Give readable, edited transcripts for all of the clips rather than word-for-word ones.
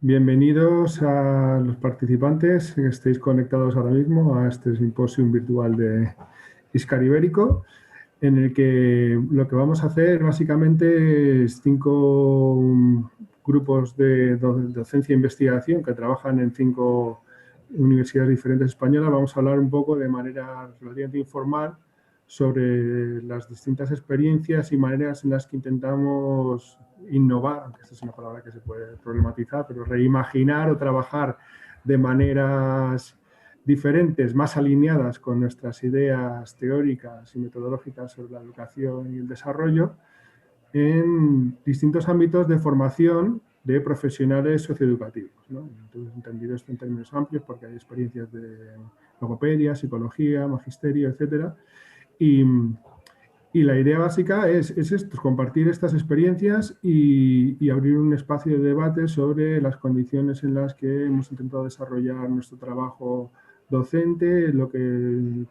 Bienvenidos a los participantes que estéis conectados ahora mismo a este simposio virtual de ISCAR Ibérico, en el que lo que vamos a hacer básicamente es 5 grupos de docencia e investigación que trabajan en 5 universidades diferentes españolas. Vamos a hablar un poco de manera relativamente informal sobre las distintas experiencias y maneras en las que intentamos innovar, aunque esta es una palabra que se puede problematizar, pero reimaginar o trabajar de maneras diferentes, más alineadas con nuestras ideas teóricas y metodológicas sobre la educación y el desarrollo en distintos ámbitos de formación de profesionales socioeducativos, ¿no? Entonces, entendido esto en términos amplios porque hay experiencias de logopedia, psicología, magisterio, etcétera. Y la idea básica es esto, compartir estas experiencias y abrir un espacio de debate sobre las condiciones en las que hemos intentado desarrollar nuestro trabajo docente, lo que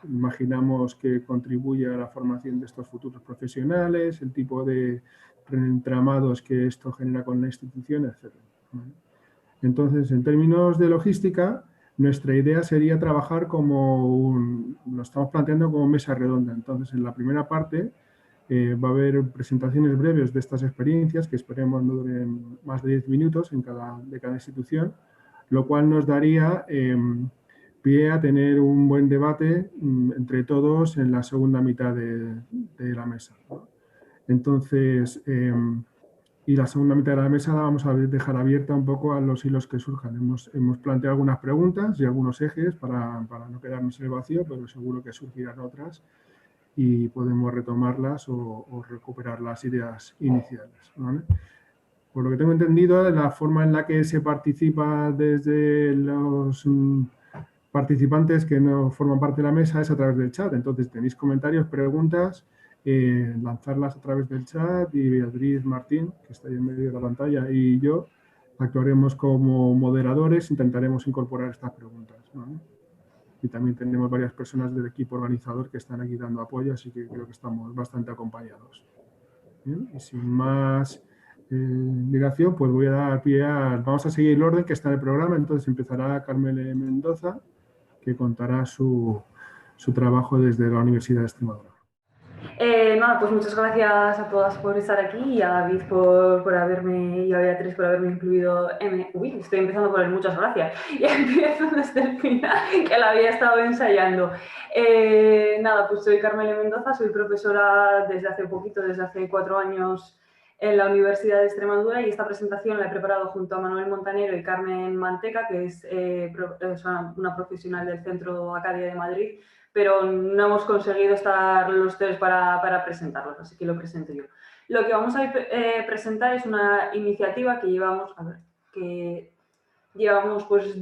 imaginamos que contribuye a la formación de estos futuros profesionales, el tipo de entramados que esto genera con la institución, etc. Entonces, en términos de logística, nuestra idea sería trabajar lo estamos planteando como mesa redonda. Entonces, en la primera parte va a haber presentaciones breves de estas experiencias que esperemos no duren más de 10 minutos de cada institución, lo cual nos daría pie a tener un buen debate entre todos en la segunda mitad de la mesa, ¿no? Entonces, y la segunda mitad de la mesa la vamos a dejar abierta un poco a los hilos que surjan. Hemos planteado algunas preguntas y algunos ejes para no quedarnos en el vacío, pero seguro que surgirán otras y podemos retomarlas o recuperar las ideas iniciales, ¿vale? Por lo que tengo entendido, la forma en la que se participa desde los participantes que no forman parte de la mesa es a través del chat. Entonces, tenéis comentarios, preguntas, lanzarlas a través del chat y Beatriz Martín, que está ahí en medio de la pantalla, y yo actuaremos como moderadores, intentaremos incorporar estas preguntas, ¿vale? Y también tenemos varias personas del equipo organizador que están aquí dando apoyo, así que creo que estamos bastante acompañados. Bien, y sin más dilación, pues voy a dar pie vamos a seguir el orden que está en el programa. Entonces empezará Carmele Mendoza, que contará su trabajo desde la Universidad de Extremadura. Nada, pues muchas gracias a todas por estar aquí y a David por haberme, y a Beatriz por haberme incluido en... Uy, estoy empezando a poner muchas gracias. Y empiezo desde el final, que la había estado ensayando. Nada, pues soy Carmele Mendoza, soy profesora desde hace poquito, desde hace 4 años en la Universidad de Extremadura, y esta presentación la he preparado junto a Manuel Montanero y Carmen Manteca, que es una profesional del Centro Acadia de Madrid, pero no hemos conseguido estar los 3 para presentarlos, así que lo presento yo. Lo que vamos a presentar es una iniciativa que llevamos pues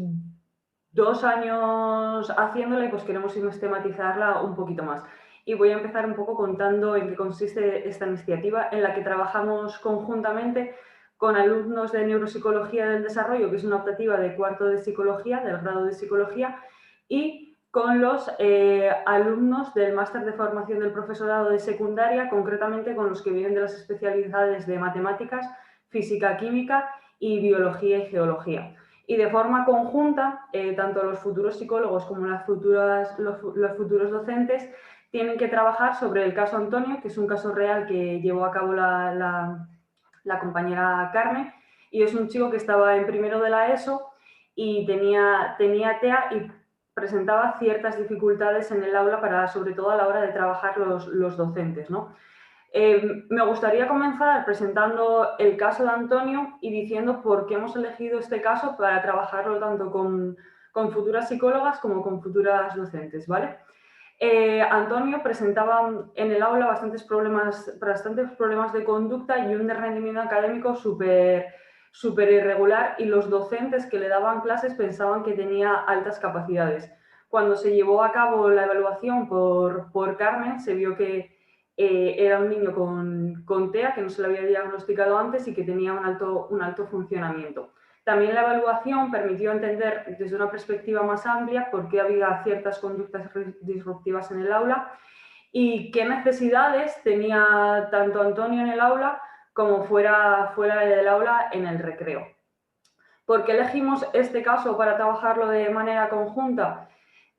2 años haciéndola y pues queremos sistematizarla un poquito más. Y voy a empezar un poco contando en qué consiste esta iniciativa, en la que trabajamos conjuntamente con alumnos de Neuropsicología del Desarrollo, que es una optativa de cuarto de Psicología, del grado de Psicología, y con los alumnos del máster de formación del profesorado de secundaria, concretamente con los que vienen de las especialidades de matemáticas, física, química y biología y geología. Y de forma conjunta, tanto los futuros psicólogos como los futuros docentes tienen que trabajar sobre el caso Antonio, que es un caso real que llevó a cabo la compañera Carmen, y es un chico que estaba en primero de la ESO y tenía TEA y presentaba ciertas dificultades en el aula, sobre todo a la hora de trabajar los docentes, ¿no? Me gustaría comenzar presentando el caso de Antonio y diciendo por qué hemos elegido este caso para trabajarlo tanto con futuras psicólogas como con futuras docentes, ¿vale? Antonio presentaba en el aula bastantes problemas de conducta y un de rendimiento académico súper irregular, y los docentes que le daban clases pensaban que tenía altas capacidades. Cuando se llevó a cabo la evaluación por Carmen, se vio que era un niño con TEA, que no se le había diagnosticado antes y que tenía un alto funcionamiento. También la evaluación permitió entender desde una perspectiva más amplia por qué había ciertas conductas disruptivas en el aula y qué necesidades tenía tanto Antonio en el aula como fuera del aula en el recreo. ¿Por qué elegimos este caso para trabajarlo de manera conjunta?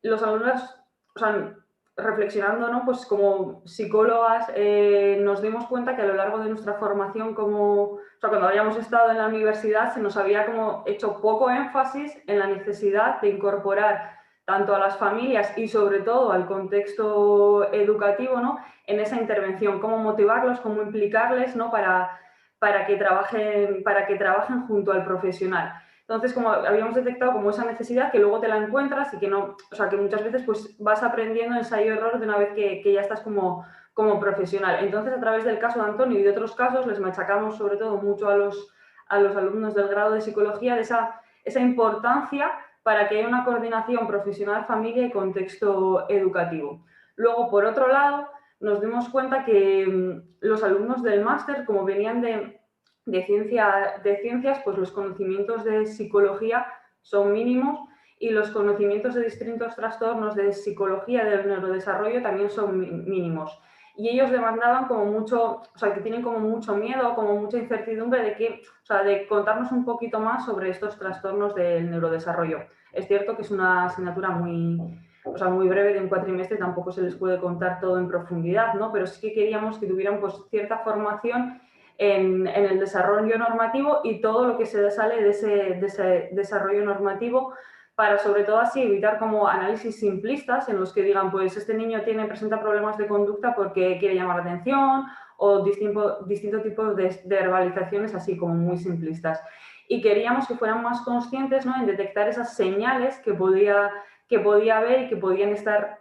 Los alumnos, o sea, reflexionando, ¿no? Pues como psicólogas nos dimos cuenta que a lo largo de nuestra formación o sea, cuando habíamos estado en la universidad se nos había como hecho poco énfasis en la necesidad de incorporar tanto a las familias y sobre todo al contexto educativo, ¿no? En esa intervención, cómo motivarlos, cómo implicarles, ¿no? Para que trabajen junto al profesional. Entonces, como habíamos detectado como esa necesidad que luego te la encuentras y que no, o sea, que muchas veces pues vas aprendiendo ensayo-error de una vez que ya estás como profesional. Entonces, a través del caso de Antonio y de otros casos, les machacamos sobre todo mucho a los alumnos del grado de psicología de esa importancia para que haya una coordinación profesional, familia y contexto educativo. Luego, por otro lado, nos dimos cuenta que los alumnos del máster, como venían de ciencias, pues los conocimientos de psicología son mínimos y los conocimientos de distintos trastornos de psicología del neurodesarrollo también son mínimos. Y ellos demandaban como mucho, o sea, que tienen como mucho miedo, como mucha incertidumbre de contarnos un poquito más sobre estos trastornos del neurodesarrollo. Es cierto que es una asignatura muy breve de un cuatrimestre, tampoco se les puede contar todo en profundidad, ¿no? Pero sí que queríamos que tuvieran pues cierta formación en el desarrollo normativo y todo lo que se sale de ese desarrollo normativo para sobre todo así evitar como análisis simplistas en los que digan pues este niño presenta problemas de conducta porque quiere llamar la atención o distintos tipos de verbalizaciones así como muy simplistas. Y queríamos que fueran más conscientes, ¿no? En detectar esas señales que podía haber y que podían estar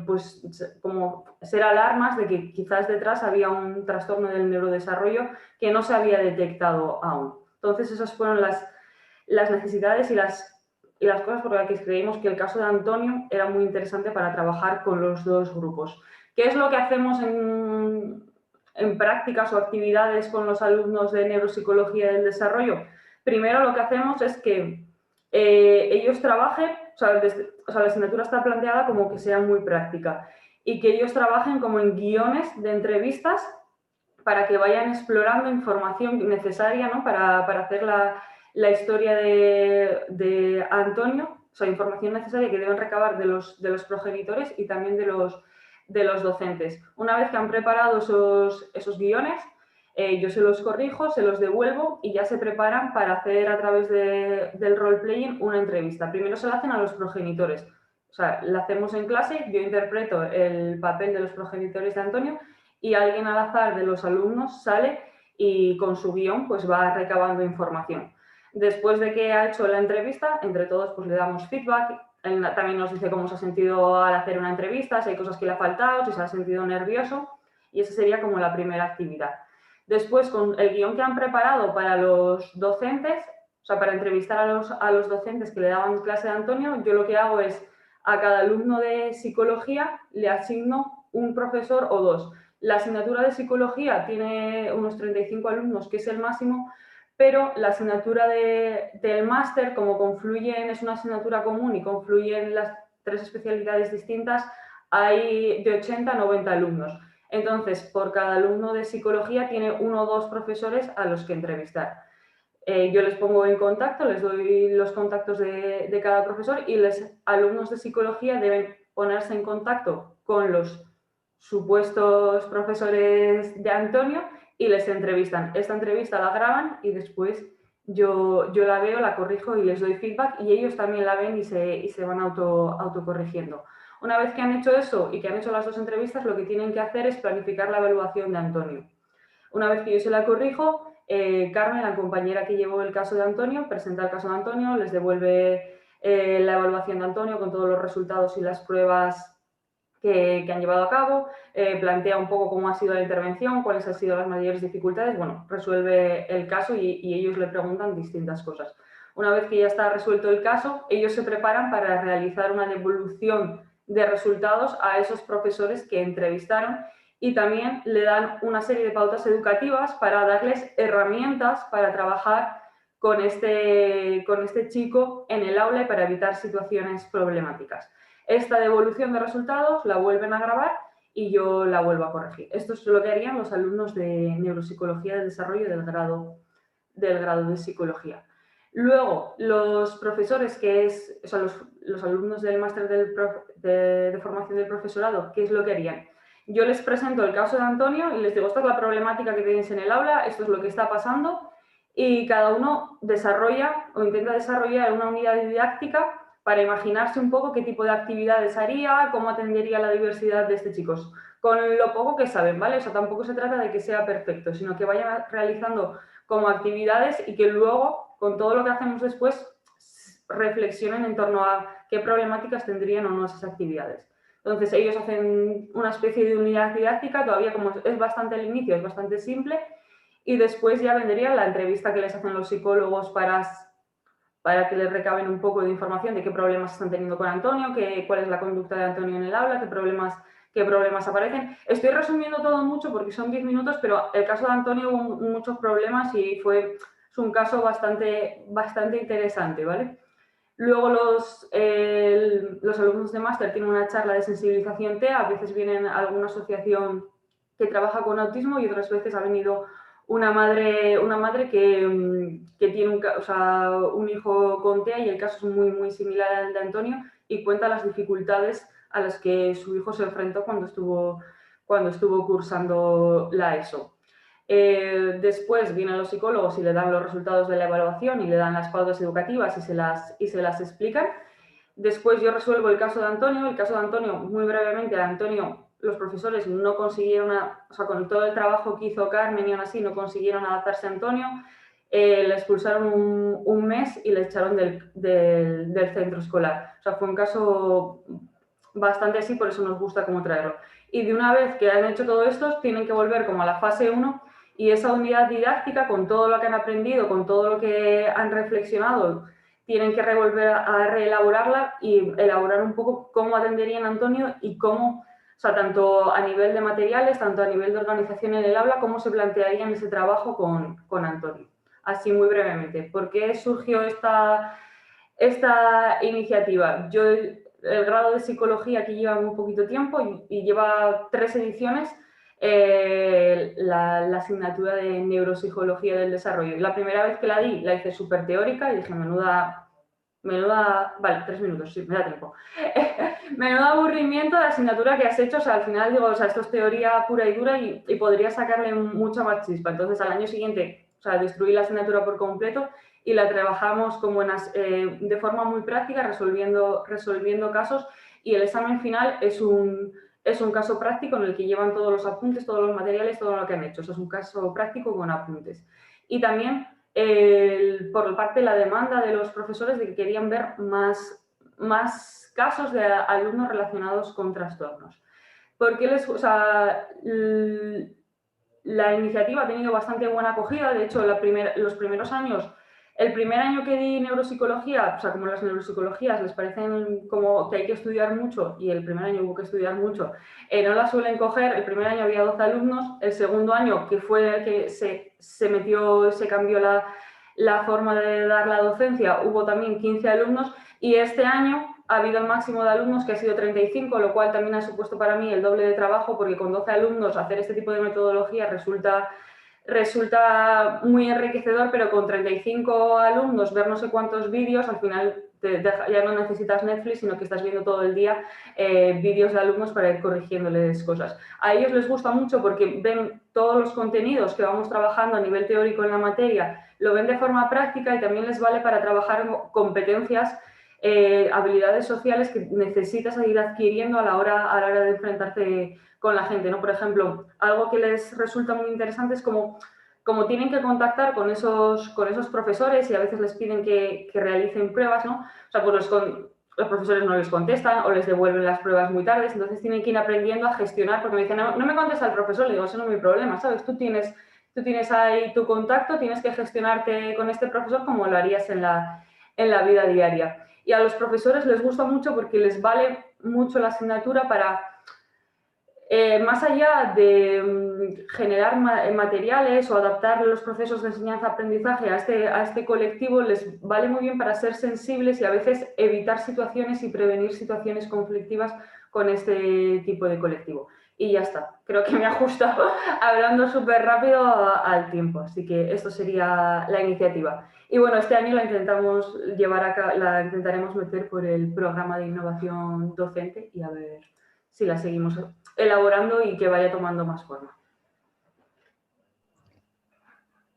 pues como ser alarmas de que quizás detrás había un trastorno del neurodesarrollo que no se había detectado aún. Entonces esas fueron las necesidades y las cosas por las que creímos que el caso de Antonio era muy interesante para trabajar con los dos grupos. ¿Qué es lo que hacemos en prácticas o actividades con los alumnos de neuropsicología del desarrollo? Primero lo que hacemos es que ellos trabajen, o sea, la asignatura está planteada como que sea muy práctica y que ellos trabajen como en guiones de entrevistas para que vayan explorando información necesaria, ¿no? Para hacer la historia de Antonio, o sea, información necesaria que deben recabar de los progenitores y también de los docentes. Una vez que han preparado esos guiones, yo se los corrijo, se los devuelvo y ya se preparan para hacer a través del role-playing una entrevista. Primero se la hacen a los progenitores. O sea, la hacemos en clase, yo interpreto el papel de los progenitores de Antonio y alguien al azar de los alumnos sale y con su guión pues va recabando información. Después de que ha hecho la entrevista, entre todos pues le damos feedback. Él también nos dice cómo se ha sentido al hacer una entrevista, si hay cosas que le ha faltado, si se ha sentido nervioso, y esa sería como la primera actividad. Después, con el guión que han preparado para los docentes, o sea, para entrevistar a los docentes que le daban clase de Antonio, yo lo que hago es a cada alumno de psicología le asigno un profesor o dos. La asignatura de psicología tiene unos 35 alumnos, que es el máximo, pero la asignatura del máster, como confluyen, es una asignatura común y confluyen las 3 especialidades distintas, hay de 80 a 90 alumnos. Entonces, por cada alumno de psicología tiene 1 o 2 profesores a los que entrevistar. Yo les pongo en contacto, les doy los contactos de cada profesor y los alumnos de psicología deben ponerse en contacto con los supuestos profesores de Antonio y les entrevistan. Esta entrevista la graban y después yo la veo, la corrijo y les doy feedback y ellos también la ven y se van autocorrigiendo. Una vez que han hecho eso y que han hecho las 2 entrevistas, lo que tienen que hacer es planificar la evaluación de Antonio. Una vez que yo se la corrijo, Carmen, la compañera que llevó el caso de Antonio, presenta el caso de Antonio, les devuelve la evaluación de Antonio con todos los resultados y las pruebas que han llevado a cabo, plantea un poco cómo ha sido la intervención, cuáles han sido las mayores dificultades, bueno, resuelve el caso y ellos le preguntan distintas cosas. Una vez que ya está resuelto el caso, ellos se preparan para realizar una devolución de resultados a esos profesores que entrevistaron y también le dan una serie de pautas educativas para darles herramientas para trabajar con este chico en el aula y para evitar situaciones problemáticas. Esta devolución de resultados la vuelven a grabar y yo la vuelvo a corregir. Esto es lo que harían los alumnos de neuropsicología del desarrollo del grado de psicología. Luego, los profesores, o sea, los alumnos del máster de formación del profesorado, ¿qué es lo que harían? Yo les presento el caso de Antonio y les digo, esta es la problemática que tenéis en el aula, esto es lo que está pasando, y cada uno desarrolla o intenta desarrollar una unidad didáctica para imaginarse un poco qué tipo de actividades haría, cómo atendería la diversidad de este chico, con lo poco que saben, ¿vale? O sea, tampoco se trata de que sea perfecto, sino que vayan realizando como actividades y que luego, con todo lo que hacemos después, reflexionen en torno a qué problemáticas tendrían o no esas actividades. Entonces, ellos hacen una especie de unidad didáctica, todavía como es bastante al inicio, es bastante simple, y después ya vendría la entrevista que les hacen los psicólogos para que les recaben un poco de información de qué problemas están teniendo con Antonio, cuál es la conducta de Antonio en el aula, qué problemas aparecen. Estoy resumiendo todo mucho porque son 10 minutos, pero el caso de Antonio hubo muchos problemas y es un caso bastante interesante, ¿vale? Luego los alumnos de máster tienen una charla de sensibilización TEA, a veces vienen a alguna asociación que trabaja con autismo y otras veces ha venido una madre que tiene un hijo con TEA y el caso es muy similar al de Antonio y cuenta las dificultades a las que su hijo se enfrentó cuando estuvo cursando la ESO. Después vienen los psicólogos y le dan los resultados de la evaluación y le dan las pautas educativas y se las explican. Después yo resuelvo el caso de Antonio. El caso de Antonio, muy brevemente, a Antonio los profesores no consiguieron, o sea, con todo el trabajo que hizo Carmen y aún así no consiguieron adaptarse a Antonio. Le expulsaron un mes y le echaron del centro escolar. O sea, fue un caso bastante así, por eso nos gusta cómo traerlo. Y de una vez que han hecho todo esto, tienen que volver como a la fase 1 y esa unidad didáctica, con todo lo que han aprendido, con todo lo que han reflexionado, tienen que volver a reelaborarla y elaborar un poco cómo atenderían a Antonio y cómo, o sea, tanto a nivel de materiales, tanto a nivel de organización en el aula, cómo se plantearían ese trabajo con Antonio. Así muy brevemente. ¿Por qué surgió esta iniciativa? Yo, el grado de psicología aquí lleva muy poquito tiempo y lleva 3 ediciones. La asignatura de neuropsicología del desarrollo. La primera vez que la di, la hice súper teórica y dije, menuda, vale, 3 minutos, sí, me da tiempo. Menudo aburrimiento de asignatura que has hecho, o sea, al final digo, o sea, esto es teoría pura y dura y podría sacarle mucha más chispa. Entonces, al año siguiente, o sea, destruí la asignatura por completo y la trabajamos como de forma muy práctica, resolviendo casos, y el examen final es un caso práctico en el que llevan todos los apuntes, todos los materiales, todo lo que han hecho. Eso es un caso práctico con apuntes. Y también, por parte de la demanda de los profesores de que querían ver más casos de alumnos relacionados con trastornos. Porque la iniciativa ha tenido bastante buena acogida. De hecho, los primeros años, el primer año que di neuropsicología, o sea, como las neuropsicologías les parecen como que hay que estudiar mucho y el primer año hubo que estudiar mucho, no la suelen coger. El primer año había 12 alumnos, el segundo año, que fue el que se cambió la forma de dar la docencia, hubo también 15 alumnos y este año ha habido el máximo de alumnos que ha sido 35, lo cual también ha supuesto para mí el doble de trabajo porque con 12 alumnos hacer este tipo de metodología resulta muy enriquecedor, pero con 35 alumnos ver no sé cuántos vídeos, al final ya no necesitas Netflix, sino que estás viendo todo el día vídeos de alumnos para ir corrigiéndoles cosas. A ellos les gusta mucho porque ven todos los contenidos que vamos trabajando a nivel teórico en la materia, lo ven de forma práctica y también les vale para trabajar en competencias, habilidades sociales que necesitas ir adquiriendo a la hora de enfrentarte con la gente, ¿no? Por ejemplo, algo que les resulta muy interesante es como tienen que contactar con esos profesores y a veces les piden que realicen pruebas, ¿no? O sea, pues los profesores no les contestan o les devuelven las pruebas muy tarde, entonces tienen que ir aprendiendo a gestionar, porque me dicen, no me contesta el profesor, le digo, eso no es mi problema, ¿sabes? Tú tienes ahí tu contacto, tienes que gestionarte con este profesor como lo harías en la vida diaria. Y a los profesores les gusta mucho porque les vale mucho la asignatura para, más allá de generar materiales o adaptar los procesos de enseñanza-aprendizaje a este colectivo, les vale muy bien para ser sensibles y a veces evitar situaciones y prevenir situaciones conflictivas con este tipo de colectivo. Y ya está, creo que me he ajustado hablando súper rápido al tiempo, así que esto sería la iniciativa. Y bueno, este año la intentamos llevar a la intentaremos meter por el programa de innovación docente y a ver si la seguimos elaborando y que vaya tomando más forma.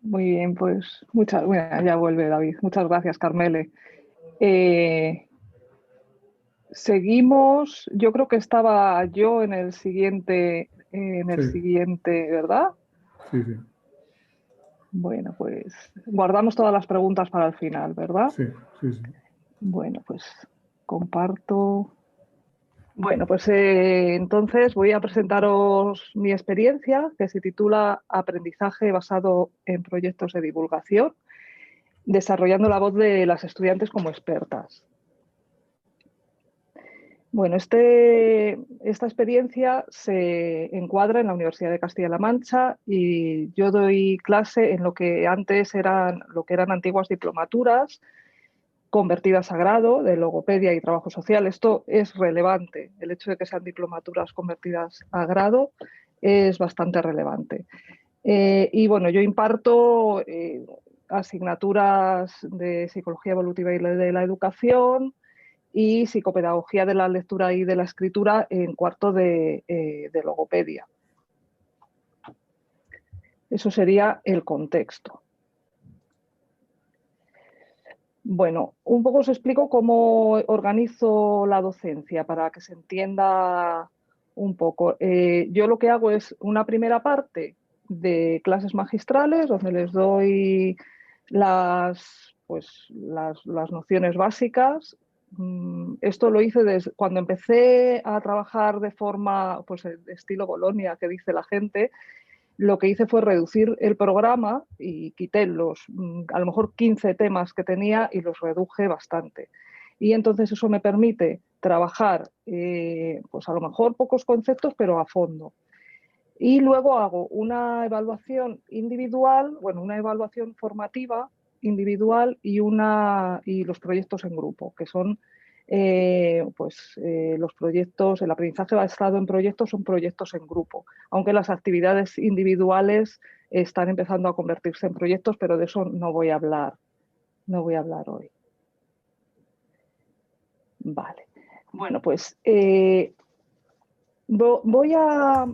Muy bien, pues bueno, ya vuelve David. Muchas gracias, Carmele. Seguimos, yo creo que estaba yo en el siguiente, ¿verdad? Sí, sí. Bueno, pues guardamos todas las preguntas para el final, ¿verdad? Sí, sí, sí. Bueno, pues comparto. Bueno, pues entonces voy a presentaros mi experiencia, que se titula Aprendizaje basado en proyectos de divulgación, desarrollando la voz de las estudiantes como expertas. Bueno, esta experiencia se encuadra en la Universidad de Castilla-La Mancha y yo doy clase en lo que antes eran antiguas diplomaturas convertidas a grado de logopedia y trabajo social. Esto es relevante. El hecho de que sean diplomaturas convertidas a grado es bastante relevante. Y bueno, yo imparto asignaturas de psicología evolutiva y de la educación y psicopedagogía de la lectura y de la escritura en cuarto de logopedia. Eso sería el contexto. Bueno, un poco os explico cómo organizo la docencia para que se entienda un poco. Yo lo que hago es una primera parte de clases magistrales donde les doy las nociones básicas. Esto lo hice desde cuando empecé a trabajar de forma, pues, estilo Bolonia, que dice la gente. Lo que hice fue reducir el programa y quité a lo mejor 15 temas que tenía y los reduje bastante. Y entonces eso me permite trabajar, pues a lo mejor pocos conceptos, pero a fondo. Y luego hago una evaluación individual, bueno, una evaluación formativa individual y los proyectos en grupo, que son los proyectos, el aprendizaje basado en proyectos son proyectos en grupo, aunque las actividades individuales están empezando a convertirse en proyectos, pero de eso no voy a hablar hoy. Vale. Bueno, pues voy a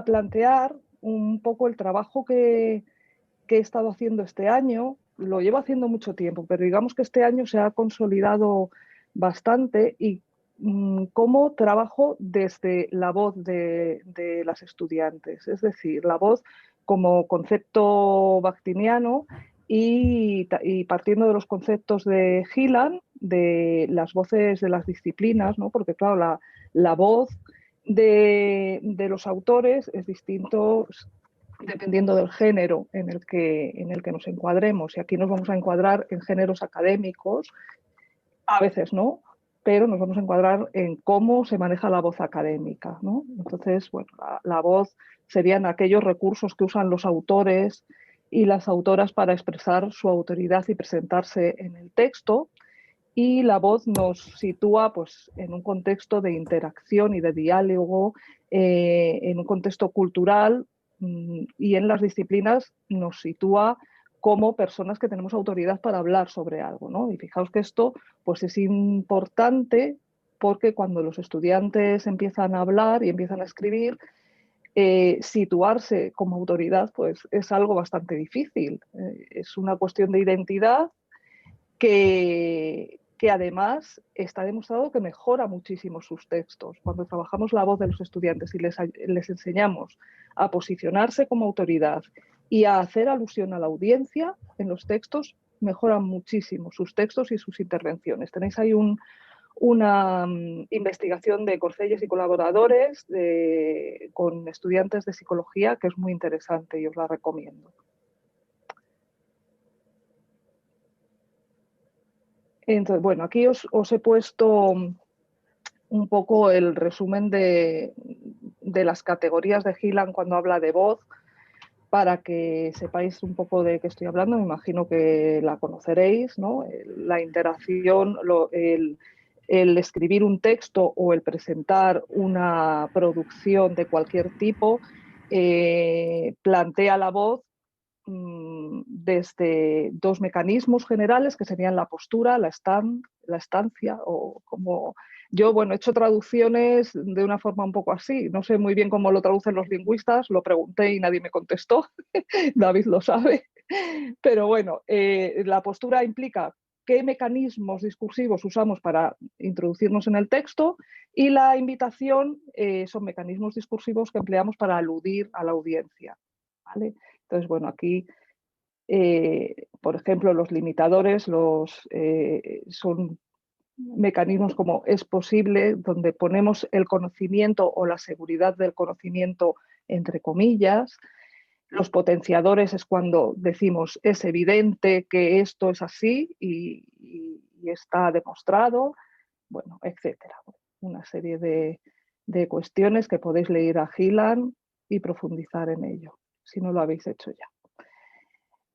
plantear un poco el trabajo que he estado haciendo este año. Lo llevo haciendo mucho tiempo, pero digamos que este año se ha consolidado bastante y cómo trabajo desde la voz de las estudiantes, es decir, la voz como concepto bakhtiniano y partiendo de los conceptos de Gillan, de las voces de las disciplinas, ¿no? Porque claro, la voz de los autores es distinto dependiendo del género en el que nos encuadremos. Y aquí nos vamos a encuadrar en géneros académicos, a veces no, pero nos vamos a encuadrar en cómo se maneja la voz académica, ¿no? Entonces, bueno, la voz serían aquellos recursos que usan los autores y las autoras para expresar su autoridad y presentarse en el texto. Y la voz nos sitúa, pues, en un contexto de interacción y de diálogo, en un contexto cultural, y en las disciplinas nos sitúa como personas que tenemos autoridad para hablar sobre algo, ¿no? Y fijaos que esto, pues, es importante porque cuando los estudiantes empiezan a hablar y empiezan a escribir, situarse como autoridad, pues, es algo bastante difícil. Es una cuestión de identidad que además está demostrado que mejora muchísimo sus textos. Cuando trabajamos la voz de los estudiantes y les enseñamos a posicionarse como autoridad y a hacer alusión a la audiencia en los textos, mejoran muchísimo sus textos y sus intervenciones. Tenéis ahí una investigación de Corcelles y colaboradores con estudiantes de psicología que es muy interesante y os la recomiendo. Entonces, bueno, aquí os he puesto un poco el resumen de las categorías de Gillan cuando habla de voz, para que sepáis un poco de qué estoy hablando. Me imagino que la conoceréis, ¿no? La interacción, el escribir un texto o el presentar una producción de cualquier tipo plantea la voz desde dos mecanismos generales que serían la postura, la estancia o como... Yo, bueno, he hecho traducciones de una forma un poco así, no sé muy bien cómo lo traducen los lingüistas, lo pregunté y nadie me contestó, David lo sabe, pero bueno, la postura implica qué mecanismos discursivos usamos para introducirnos en el texto y la invitación son mecanismos discursivos que empleamos para aludir a la audiencia, ¿vale? Entonces, bueno, aquí, por ejemplo, los limitadores son mecanismos como es posible, donde ponemos el conocimiento o la seguridad del conocimiento entre comillas. Los potenciadores es cuando decimos es evidente que esto es así y está demostrado, bueno, etcétera. Una serie de cuestiones que podéis leer a Gillan y profundizar en ello, si no lo habéis hecho ya.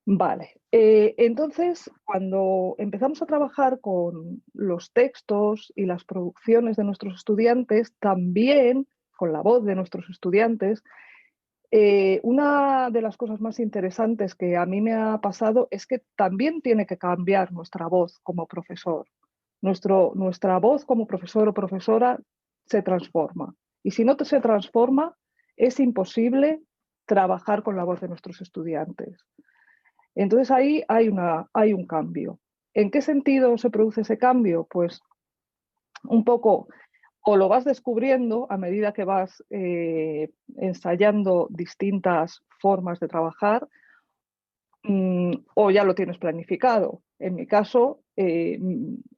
Vale, entonces cuando empezamos a trabajar con los textos y las producciones de nuestros estudiantes, también con la voz de nuestros estudiantes, una de las cosas más interesantes que a mí me ha pasado es que también tiene que cambiar nuestra voz como profesor. Nuestra voz como profesor o profesora se transforma. Y si no se transforma, es imposible trabajar con la voz de nuestros estudiantes. Entonces ahí hay un cambio. ¿En qué sentido se produce ese cambio? Pues un poco o lo vas descubriendo a medida que vas ensayando distintas formas de trabajar o ya lo tienes planificado. En mi caso,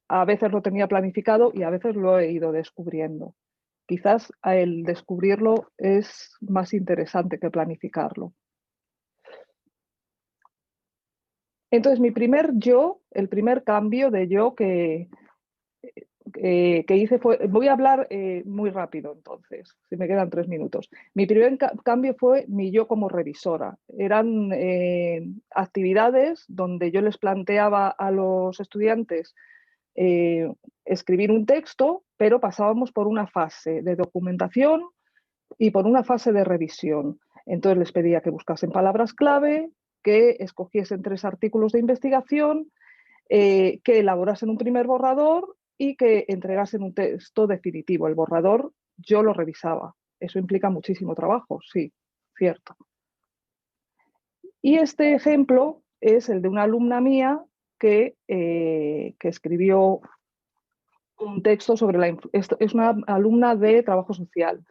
a veces lo tenía planificado y a veces lo he ido descubriendo. Quizás el descubrirlo es más interesante que planificarlo. Entonces, el primer cambio de yo que hice fue, voy a hablar muy rápido entonces, si me quedan 3 minutos. Mi primer cambio fue mi yo como revisora. Eran actividades donde yo les planteaba a los estudiantes escribir un texto, pero pasábamos por una fase de documentación y por una fase de revisión. Entonces les pedía que buscasen palabras clave, que escogiesen 3 artículos de investigación, que elaborasen un primer borrador y que entregasen un texto definitivo. El borrador yo lo revisaba. Eso implica muchísimo trabajo, sí, cierto. Y este ejemplo es el de una alumna mía que escribió un texto sobre es una alumna de trabajo social,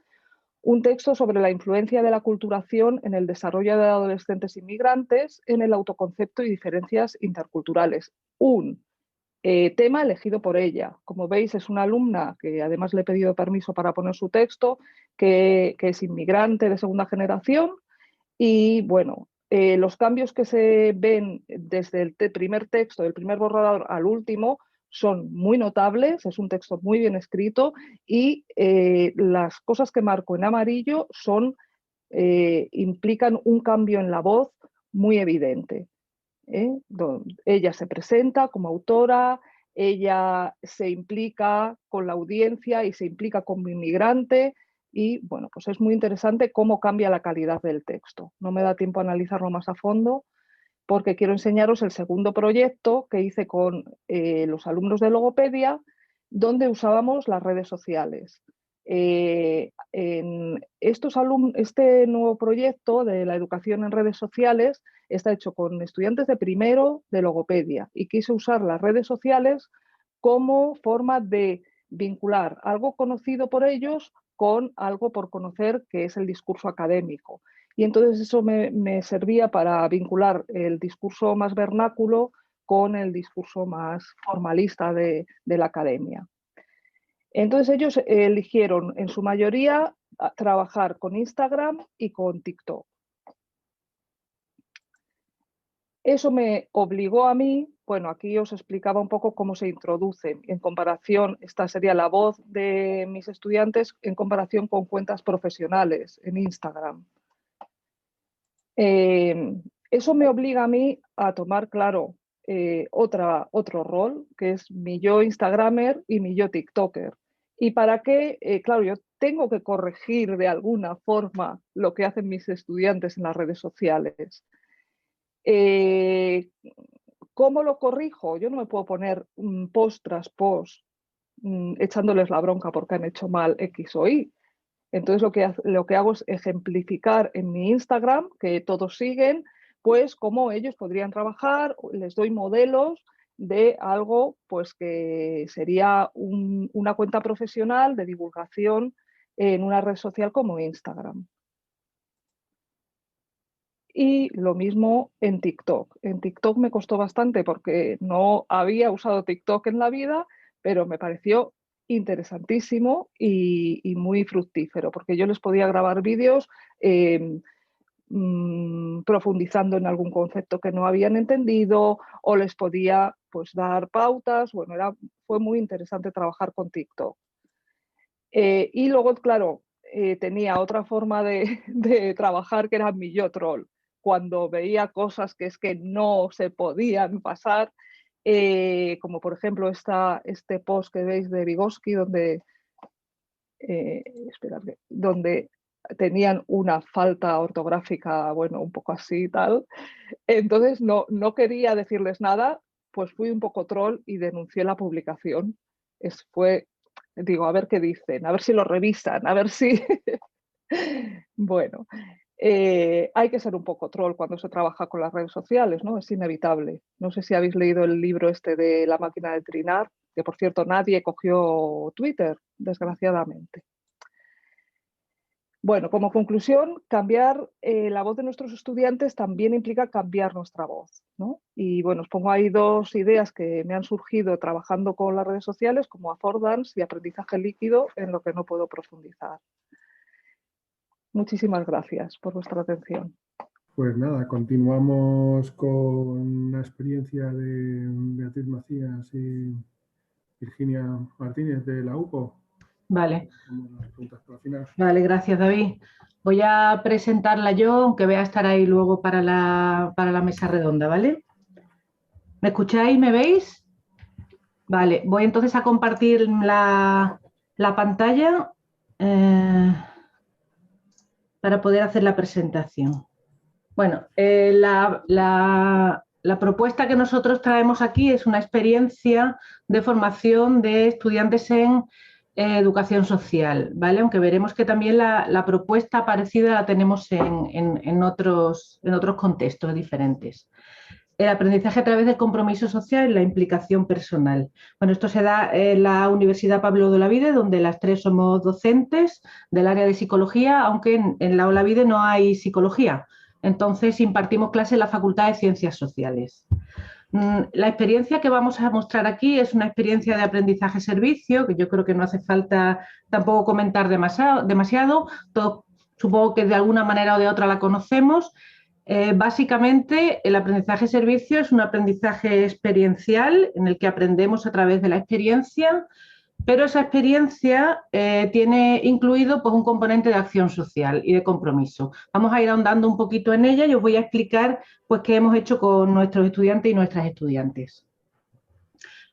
un texto sobre la influencia de la aculturación en el desarrollo de adolescentes inmigrantes en el autoconcepto y diferencias interculturales. Un tema elegido por ella. Como veis, es una alumna que además le he pedido permiso para poner su texto, que es inmigrante de segunda generación y bueno, los cambios que se ven desde el primer texto, del primer borrador al último, son muy notables, es un texto muy bien escrito y las cosas que marco en amarillo implican un cambio en la voz muy evidente. Ella se presenta como autora, ella se implica con la audiencia y se implica como inmigrante y bueno, pues es muy interesante cómo cambia la calidad del texto. No me da tiempo a analizarlo más a fondo porque quiero enseñaros el segundo proyecto que hice con los alumnos de logopedia donde usábamos las redes sociales. Este nuevo proyecto de la educación en redes sociales está hecho con estudiantes de primero de logopedia y quise usar las redes sociales como forma de vincular algo conocido por ellos con algo por conocer que es el discurso académico. Y entonces eso me servía para vincular el discurso más vernáculo con el discurso más formalista de la academia. Entonces ellos eligieron en su mayoría trabajar con Instagram y con TikTok. Eso me obligó a mí, bueno, aquí os explicaba un poco cómo se introducen en comparación, esta sería la voz de mis estudiantes en comparación con cuentas profesionales en Instagram. Eso me obliga a mí a tomar, claro, otro rol, que es mi yo Instagramer y mi yo TikToker. ¿Y para qué? Claro, yo tengo que corregir de alguna forma lo que hacen mis estudiantes en las redes sociales. ¿Cómo lo corrijo? Yo no me puedo poner post tras post echándoles la bronca porque han hecho mal X o Y. Entonces lo que hago es ejemplificar en mi Instagram, que todos siguen, pues cómo ellos podrían trabajar, les doy modelos de algo pues que sería una cuenta profesional de divulgación en una red social como Instagram. Y lo mismo en TikTok. En TikTok me costó bastante porque no había usado TikTok en la vida, pero me pareció interesantísimo y muy fructífero, porque yo les podía grabar vídeos profundizando en algún concepto que no habían entendido o les podía pues dar pautas. Bueno, fue muy interesante trabajar con TikTok. Y luego, claro, tenía otra forma de trabajar que era mi yo troll. Cuando veía cosas que es que no se podían pasar, como por ejemplo este post que veis de Vygotsky donde tenían una falta ortográfica, bueno, un poco así y tal. Entonces no quería decirles nada, pues fui un poco troll y denuncié la publicación. Digo, a ver qué dicen, a ver si lo revisan, a ver si... Bueno, hay que ser un poco troll cuando se trabaja con las redes sociales, ¿no? Es inevitable. No sé si habéis leído el libro este de La máquina de trinar, que por cierto nadie cogió Twitter, desgraciadamente. Bueno, como conclusión, cambiar la voz de nuestros estudiantes también implica cambiar nuestra voz, ¿no? Y bueno, os pongo ahí dos ideas que me han surgido trabajando con las redes sociales, como affordance y aprendizaje líquido, en lo que no puedo profundizar. Muchísimas gracias por vuestra atención. Pues nada, continuamos con la experiencia de Beatriz Macías y Virginia Martínez de la UPO. Vale. Las preguntas para el final. Vale, gracias, David. Voy a presentarla yo, aunque voy a estar ahí luego para la mesa redonda, ¿vale? ¿Me escucháis? ¿Me veis? Vale, voy entonces a compartir la pantalla para poder hacer la presentación. Bueno, la propuesta que nosotros traemos aquí es una experiencia de formación de estudiantes en educación social, ¿vale? Aunque veremos que también la propuesta parecida la tenemos en otros contextos diferentes. El aprendizaje a través del compromiso social y la implicación personal. Bueno, esto se da en la Universidad Pablo de Olavide, donde las tres somos docentes del área de psicología, aunque en la Olavide no hay psicología. Entonces, impartimos clases en la Facultad de Ciencias Sociales. La experiencia que vamos a mostrar aquí es una experiencia de aprendizaje-servicio, que yo creo que no hace falta tampoco comentar demasiado. Todos, supongo que de alguna manera o de otra la conocemos. Básicamente, el aprendizaje-servicio es un aprendizaje experiencial en el que aprendemos a través de la experiencia, pero esa experiencia tiene incluido pues, un componente de acción social y de compromiso. Vamos a ir ahondando un poquito en ella y os voy a explicar pues, qué hemos hecho con nuestros estudiantes y nuestras estudiantes.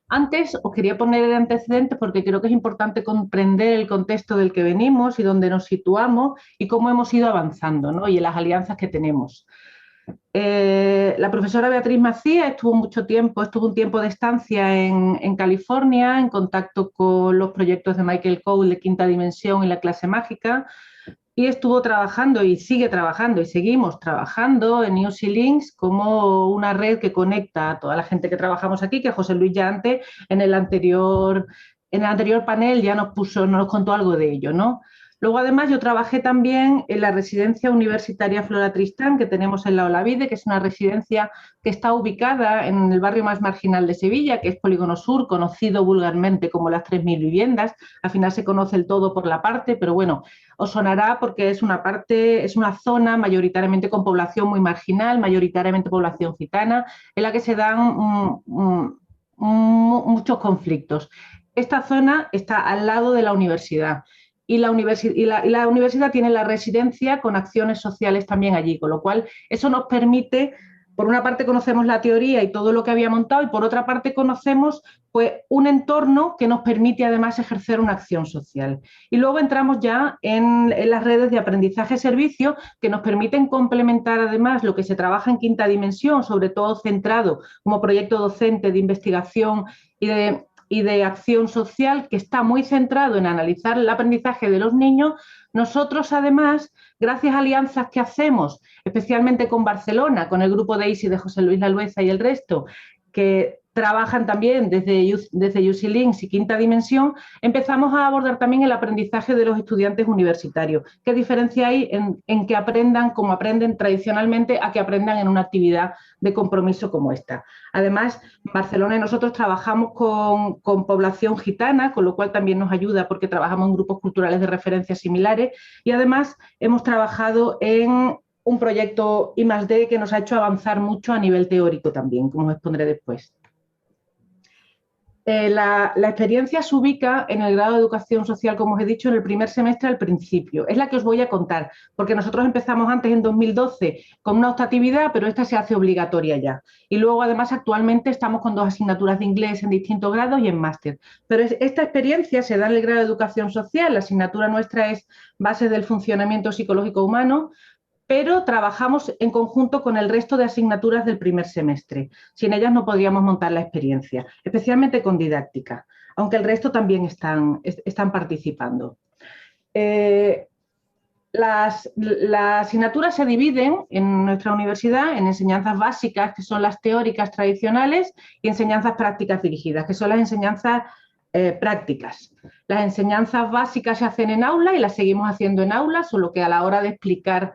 Antes os quería poner el antecedente porque creo que es importante comprender el contexto del que venimos y dónde nos situamos y cómo hemos ido avanzando, ¿no? Y en las alianzas que tenemos. La profesora Beatriz Macías estuvo un tiempo de estancia en California, en contacto con los proyectos de Michael Cole de Quinta Dimensión y la clase mágica, y estuvo trabajando y sigue trabajando y seguimos trabajando en UC Links como una red que conecta a toda la gente que trabajamos aquí, que José Luis ya antes en el anterior panel ya nos contó algo de ello, ¿no? Luego, además, yo trabajé también en la residencia universitaria Flora Tristán que tenemos en la Olavide, que es una residencia que está ubicada en el barrio más marginal de Sevilla, que es Polígono Sur, conocido vulgarmente como las 3.000 viviendas. Al final se conoce el todo por la parte, pero bueno, os sonará porque es una zona mayoritariamente con población muy marginal, mayoritariamente población gitana, en la que se dan muchos conflictos. Esta zona está al lado de la universidad. Y la universidad tiene la residencia con acciones sociales también allí, con lo cual eso nos permite por una parte conocemos la teoría y todo lo que había montado, y por otra parte conocemos pues, un entorno que nos permite además ejercer una acción social. Y luego entramos ya en las redes de aprendizaje-servicio que nos permiten complementar además lo que se trabaja en quinta dimensión, sobre todo centrado como proyecto docente de investigación y de acción social, que está muy centrado en analizar el aprendizaje de los niños. Nosotros, además, gracias a alianzas que hacemos, especialmente con Barcelona, con el grupo DAISY de José Luis Lalueza y el resto, que trabajan también desde UC Links y Quinta Dimensión, empezamos a abordar también el aprendizaje de los estudiantes universitarios. ¿Qué diferencia hay en que aprendan como aprenden tradicionalmente a que aprendan en una actividad de compromiso como esta? Además, Barcelona y nosotros trabajamos con población gitana, con lo cual también nos ayuda porque trabajamos en grupos culturales de referencia similares, y además hemos trabajado en un proyecto I+D que nos ha hecho avanzar mucho a nivel teórico también, como os expondré después. La experiencia se ubica en el grado de educación social, como os he dicho, en el primer semestre al principio. Es la que os voy a contar, porque nosotros empezamos antes, en 2012, con una optatividad, pero esta se hace obligatoria ya. Y luego, además, actualmente estamos con 2 asignaturas de inglés en distintos grados y en máster. Pero esta experiencia se da en el grado de educación social. La asignatura nuestra es Bases del funcionamiento psicológico humano, pero trabajamos en conjunto con el resto de asignaturas del primer semestre. Sin ellas no podríamos montar la experiencia, especialmente con didáctica, aunque el resto también están participando. Las asignaturas se dividen en nuestra universidad en enseñanzas básicas, que son las teóricas tradicionales, y enseñanzas prácticas dirigidas, que son las enseñanzas prácticas. Las enseñanzas básicas se hacen en aula y las seguimos haciendo en aula, solo que a la hora de explicar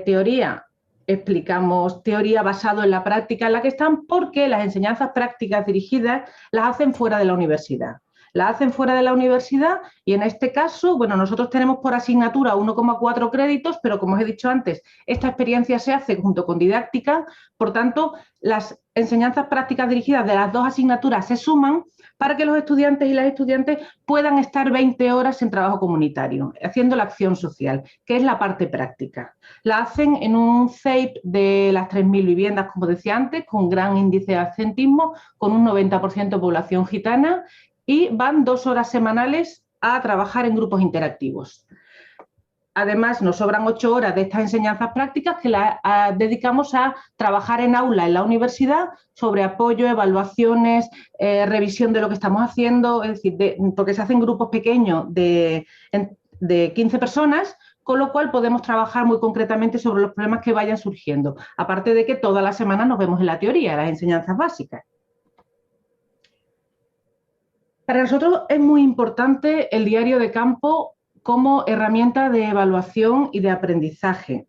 teoría, explicamos teoría basado en la práctica en la que están, porque las enseñanzas prácticas dirigidas las hacen fuera de la universidad. Las hacen fuera de la universidad y en este caso, bueno, nosotros tenemos por asignatura 1,4 créditos, pero como os he dicho antes, esta experiencia se hace junto con didáctica, por tanto, las enseñanzas prácticas dirigidas de las 2 asignaturas se suman para que los estudiantes y las estudiantes puedan estar 20 horas en trabajo comunitario, haciendo la acción social, que es la parte práctica. La hacen en un CEIP de las 3.000 viviendas, como decía antes, con gran índice de absentismo, con un 90% de población gitana, y van 2 horas semanales a trabajar en grupos interactivos. Además, nos sobran 8 horas de estas enseñanzas prácticas que las dedicamos a trabajar en aula en la universidad sobre apoyo, evaluaciones, revisión de lo que estamos haciendo, es decir, porque se hacen grupos pequeños de 15 personas, con lo cual podemos trabajar muy concretamente sobre los problemas que vayan surgiendo, aparte de que todas las semanas nos vemos en la teoría, las enseñanzas básicas. Para nosotros es muy importante el diario de campo como herramienta de evaluación y de aprendizaje,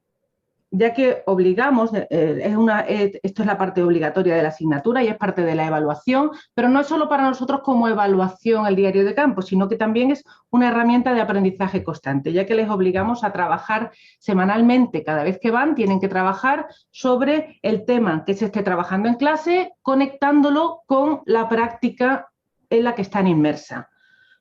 ya que obligamos, esto es la parte obligatoria de la asignatura y es parte de la evaluación, pero no es solo para nosotros como evaluación el diario de campo, sino que también es una herramienta de aprendizaje constante, ya que les obligamos a trabajar semanalmente. Cada vez que van, tienen que trabajar sobre el tema que se esté trabajando en clase, conectándolo con la práctica en la que están inmersas.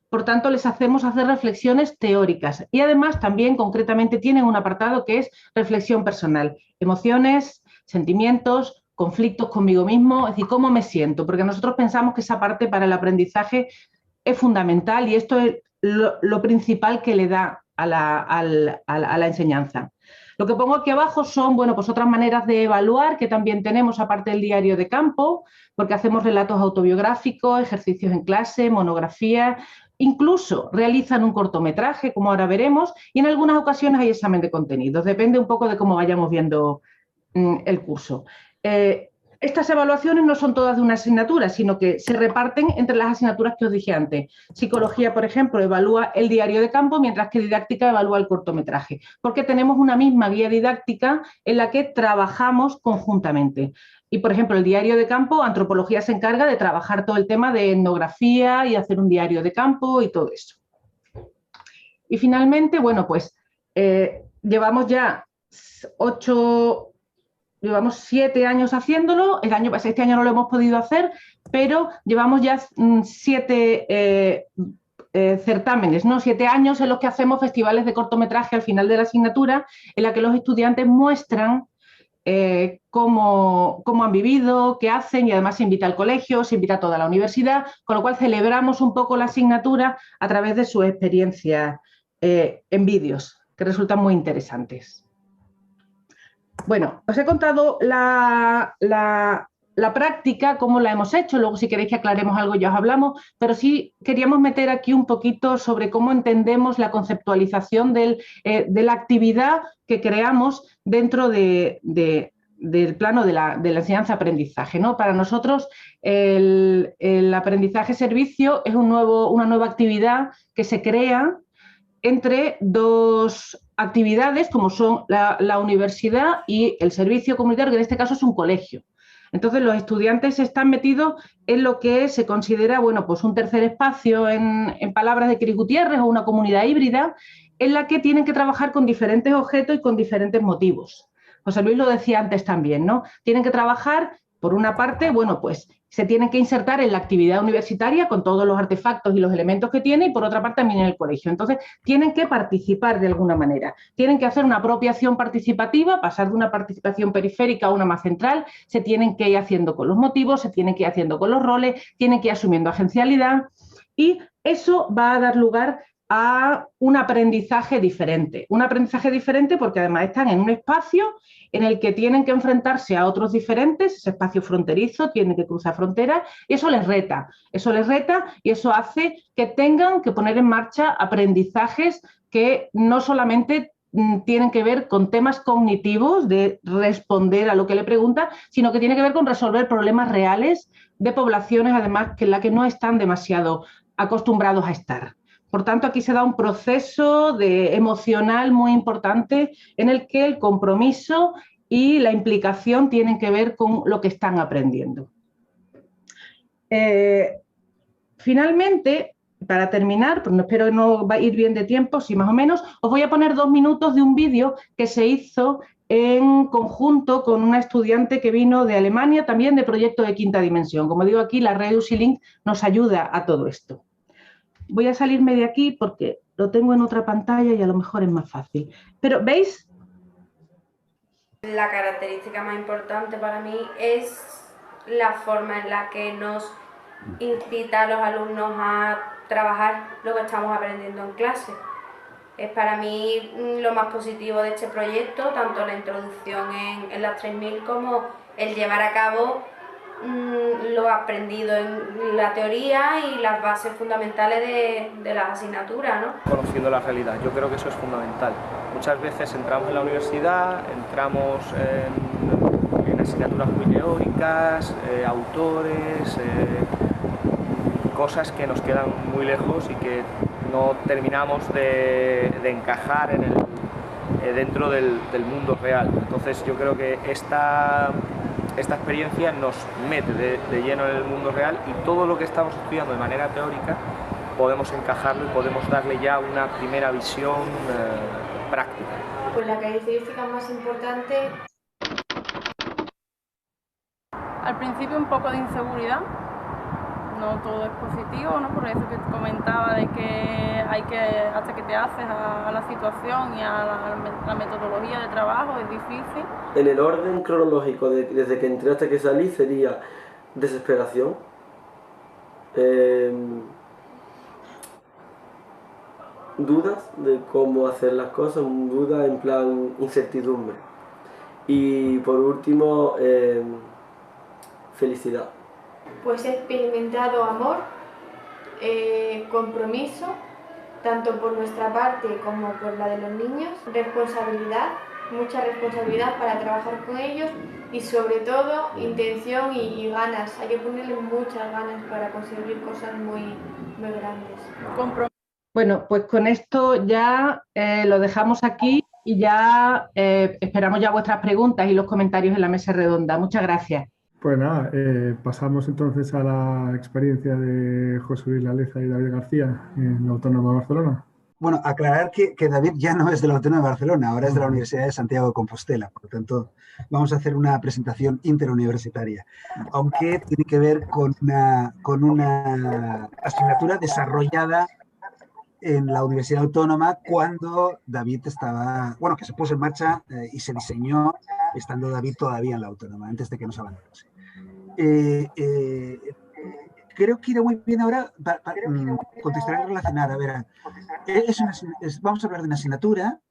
Por tanto, les hacemos hacer reflexiones teóricas y además también concretamente tienen un apartado que es reflexión personal, emociones, sentimientos, conflictos conmigo mismo, es decir, cómo me siento, porque nosotros pensamos que esa parte para el aprendizaje es fundamental y esto es lo principal que le da a la enseñanza. Lo que pongo aquí abajo son, bueno, pues otras maneras de evaluar que también tenemos aparte del diario de campo, porque hacemos relatos autobiográficos, ejercicios en clase, monografías, incluso realizan un cortometraje, como ahora veremos, y en algunas ocasiones hay examen de contenidos, depende un poco de cómo vayamos viendo el curso. Estas evaluaciones no son todas de una asignatura, sino que se reparten entre las asignaturas que os dije antes. Psicología, por ejemplo, evalúa el diario de campo, mientras que didáctica evalúa el cortometraje, porque tenemos una misma guía didáctica en la que trabajamos conjuntamente. Y, por ejemplo, el diario de campo, antropología se encarga de trabajar todo el tema de etnografía y hacer un diario de campo y todo eso. Y finalmente, bueno, pues llevamos ya 7 años haciéndolo, este año no lo hemos podido hacer, pero llevamos ya 7 certámenes, ¿no? 7 años en los que hacemos festivales de cortometraje al final de la asignatura, en la que los estudiantes muestran cómo han vivido, qué hacen, y además se invita al colegio, se invita a toda la universidad, con lo cual celebramos un poco la asignatura a través de sus experiencias en vídeos, que resultan muy interesantes. Bueno, os he contado la práctica, cómo la hemos hecho, luego si queréis que aclaremos algo ya os hablamos, pero sí queríamos meter aquí un poquito sobre cómo entendemos la conceptualización de la actividad que creamos dentro del plano de la enseñanza-aprendizaje, ¿no? Para nosotros el aprendizaje-servicio es una nueva actividad que se crea entre dos actividades como son la universidad y el servicio comunitario, que en este caso es un colegio. Entonces los estudiantes están metidos en lo que se considera, bueno, pues un tercer espacio, en palabras de Cris Gutiérrez, o una comunidad híbrida, en la que tienen que trabajar con diferentes objetos y con diferentes motivos. José Luis lo decía antes también, ¿no? Tienen que trabajar, por una parte, bueno, pues se tienen que insertar en la actividad universitaria con todos los artefactos y los elementos que tiene, y por otra parte también en el colegio. Entonces, tienen que participar de alguna manera, tienen que hacer una apropiación participativa, pasar de una participación periférica a una más central, se tienen que ir haciendo con los motivos, se tienen que ir haciendo con los roles, tienen que ir asumiendo agencialidad, y eso va a dar lugar a un aprendizaje diferente porque además están en un espacio en el que tienen que enfrentarse a otros diferentes, ese espacio fronterizo, tienen que cruzar fronteras, y eso les reta y eso hace que tengan que poner en marcha aprendizajes que no solamente tienen que ver con temas cognitivos de responder a lo que le pregunta, sino que tiene que ver con resolver problemas reales de poblaciones, además, que en las que no están demasiado acostumbrados a estar. Por tanto, aquí se da un proceso emocional muy importante en el que el compromiso y la implicación tienen que ver con lo que están aprendiendo. Finalmente, para terminar, pues espero que no va a ir bien de tiempo, sí, más o menos, os voy a poner 2 minutos de un vídeo que se hizo en conjunto con una estudiante que vino de Alemania, también de proyecto de quinta dimensión. Como digo aquí, la red UCLink nos ayuda a todo esto. Voy a salirme de aquí porque lo tengo en otra pantalla y a lo mejor es más fácil. Pero, ¿veis? La característica más importante para mí es la forma en la que nos incita a los alumnos a trabajar lo que estamos aprendiendo en clase. Es para mí lo más positivo de este proyecto, tanto la introducción en las 3000 como el llevar a cabo lo aprendido en la teoría y las bases fundamentales de las asignaturas, ¿no? Conociendo la realidad, yo creo que eso es fundamental. Muchas veces entramos en la universidad, entramos en asignaturas muy teóricas, autores, cosas que nos quedan muy lejos y que no terminamos de encajar dentro del mundo real. Entonces yo creo que esta experiencia nos mete de lleno en el mundo real, y todo lo que estamos estudiando de manera teórica podemos encajarlo y podemos darle ya una primera visión práctica. Pues la característica más importante... Al principio un poco de inseguridad, no todo es positivo, ¿no? Por eso que comentaba de que hay que, hasta que te haces a la situación y a la metodología de trabajo, es difícil. En el orden cronológico, desde que entré hasta que salí, sería desesperación, dudas de cómo hacer las cosas, dudas en plan incertidumbre, y por último felicidad. Pues he experimentado amor, compromiso, tanto por nuestra parte como por la de los niños, responsabilidad, mucha responsabilidad para trabajar con ellos, y sobre todo intención y ganas. Hay que ponerle muchas ganas para conseguir cosas muy grandes. Bueno, pues con esto ya lo dejamos aquí y ya esperamos ya vuestras preguntas y los comentarios en la mesa redonda. Muchas gracias. Pues nada, pasamos entonces a la experiencia de José Luis Laleza y David García en la Autónoma de Barcelona. Bueno, aclarar que David ya no es de la Autónoma de Barcelona, ahora es de la Universidad de Santiago de Compostela. Por lo tanto, vamos a hacer una presentación interuniversitaria, aunque tiene que ver con una asignatura desarrollada en la Universidad Autónoma cuando David estaba, bueno, que se puso en marcha y se diseñó estando David todavía en la autónoma, antes de que nos abandonase. Creo que irá muy bien ahora para contestar y relacionar. A ver, vamos a hablar de una asignatura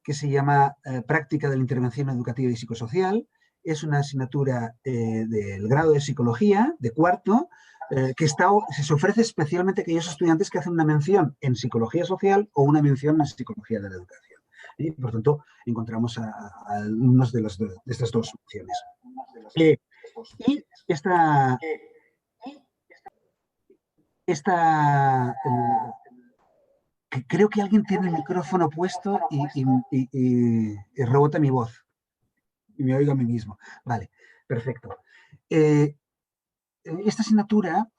que se llama Práctica de la Intervención Educativa y Psicosocial. Es una asignatura del grado de Psicología, de cuarto, que se ofrece especialmente a aquellos estudiantes que hacen una mención en Psicología Social o una mención en Psicología de la Educación. Y, por tanto, encontramos a alumnos de estas dos opciones. Y creo que alguien tiene el micrófono puesto y rebota mi voz. Y me oigo a mí mismo. Vale, perfecto. Esta asignatura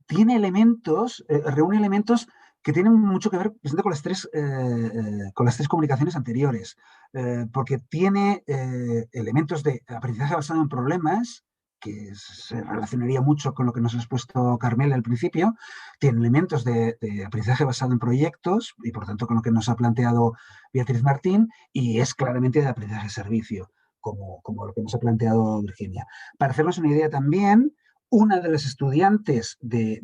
tiene elementos, reúne elementos que tienen mucho que ver con las tres comunicaciones anteriores, porque tiene elementos de aprendizaje basado en problemas, que se relacionaría mucho con lo que nos ha expuesto Carmela al principio, tiene elementos de aprendizaje basado en proyectos y por tanto con lo que nos ha planteado Beatriz Martín, y es claramente de aprendizaje servicio, como lo que nos ha planteado Virginia. Para hacernos una idea también, una de las estudiantes de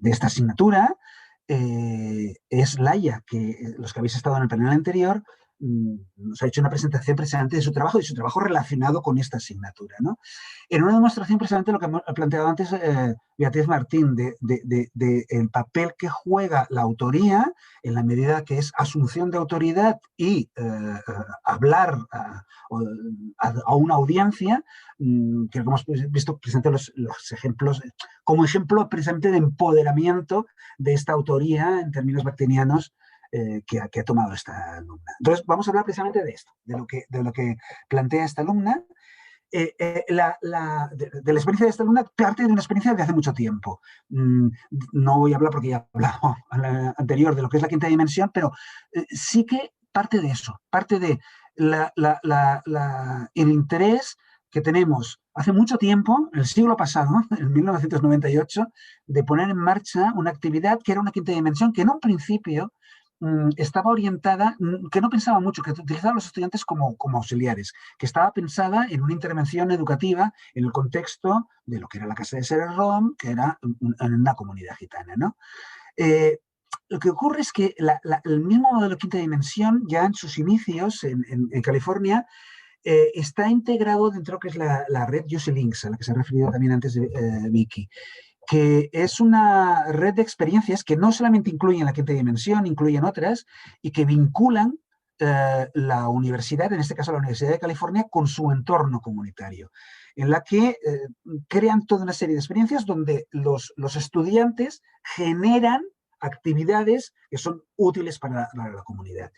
esta asignatura es Laia, que los que habéis estado en el panel anterior nos ha hecho una presentación precisamente de su trabajo relacionado con esta asignatura, ¿no? En una demostración precisamente lo que ha planteado antes Beatriz Martín, de el papel que juega la autoría en la medida que es asunción de autoridad y hablar a una audiencia, que hemos visto presente los ejemplos, como ejemplo precisamente de empoderamiento de esta autoría en términos bakterianos que ha tomado esta alumna. Entonces, vamos a hablar precisamente de esto, de lo que plantea esta alumna. De la experiencia de esta alumna, parte de una experiencia de hace mucho tiempo. No voy a hablar porque ya he hablado en la anterior de lo que es la quinta dimensión, pero sí que parte de eso, parte de el interés que tenemos hace mucho tiempo, el siglo pasado, en 1998, de poner en marcha una actividad que era una quinta dimensión que en un principio estaba orientada, que no pensaba mucho, que utilizaba a los estudiantes como auxiliares, que estaba pensada en una intervención educativa en el contexto de lo que era la casa de CD-ROM, que era en una comunidad gitana, ¿no? Lo que ocurre es que el mismo modelo quinta dimensión, ya en sus inicios en California, está integrado dentro de lo que es la red UCLinks, a la que se ha referido también antes Vicky, que es una red de experiencias que no solamente incluyen la quinta dimensión, incluyen otras, y que vinculan la universidad, en este caso la Universidad de California, con su entorno comunitario, en la que crean toda una serie de experiencias donde los estudiantes generan actividades que son útiles para la comunidad.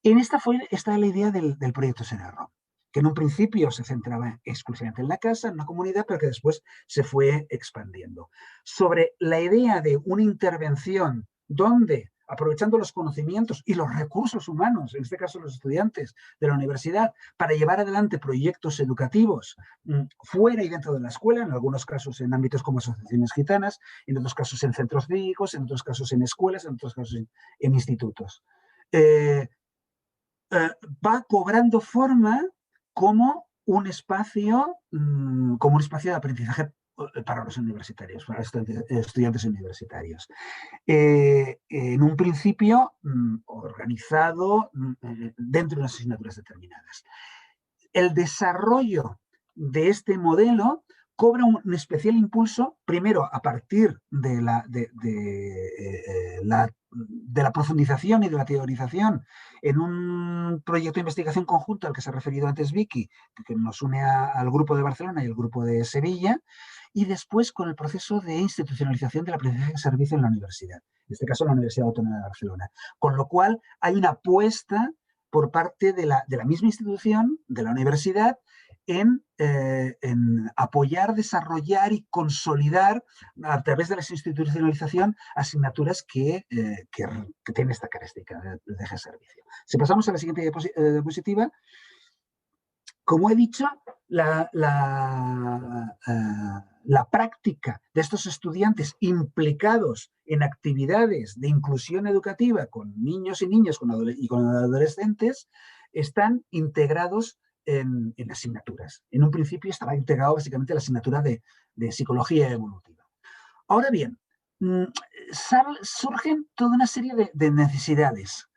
Esta es la idea del proyecto CD-ROM, que en un principio se centraba exclusivamente en la casa, en una comunidad, pero que después se fue expandiendo. Sobre la idea de una intervención donde, aprovechando los conocimientos y los recursos humanos, en este caso los estudiantes de la universidad, para llevar adelante proyectos educativos fuera y dentro de la escuela, en algunos casos en ámbitos como asociaciones gitanas, en otros casos en centros cívicos, en otros casos en escuelas, en otros casos en institutos. Va cobrando forma como un espacio de aprendizaje para los universitarios, para estudiantes universitarios. En un principio organizado dentro de unas asignaturas determinadas. El desarrollo de este modelo cobra un especial impulso, primero a partir de la profundización y de la teorización en un proyecto de investigación conjunto al que se ha referido antes Vicky, que nos une al grupo de Barcelona y al grupo de Sevilla, y después con el proceso de institucionalización del aprendizaje de servicio en la universidad, en este caso la Universidad Autónoma de Barcelona. Con lo cual hay una apuesta por parte de la misma institución, de la universidad, en apoyar, desarrollar y consolidar a través de la institucionalización asignaturas que tienen esta característica de aprendizaje de servicio. Si pasamos a la siguiente diapositiva, como he dicho, la la práctica de estos estudiantes implicados en actividades de inclusión educativa con niños y niñas y con adolescentes están integrados en asignaturas. En un principio estaba integrado básicamente la asignatura de psicología evolutiva. Ahora bien, surgen toda una serie de necesidades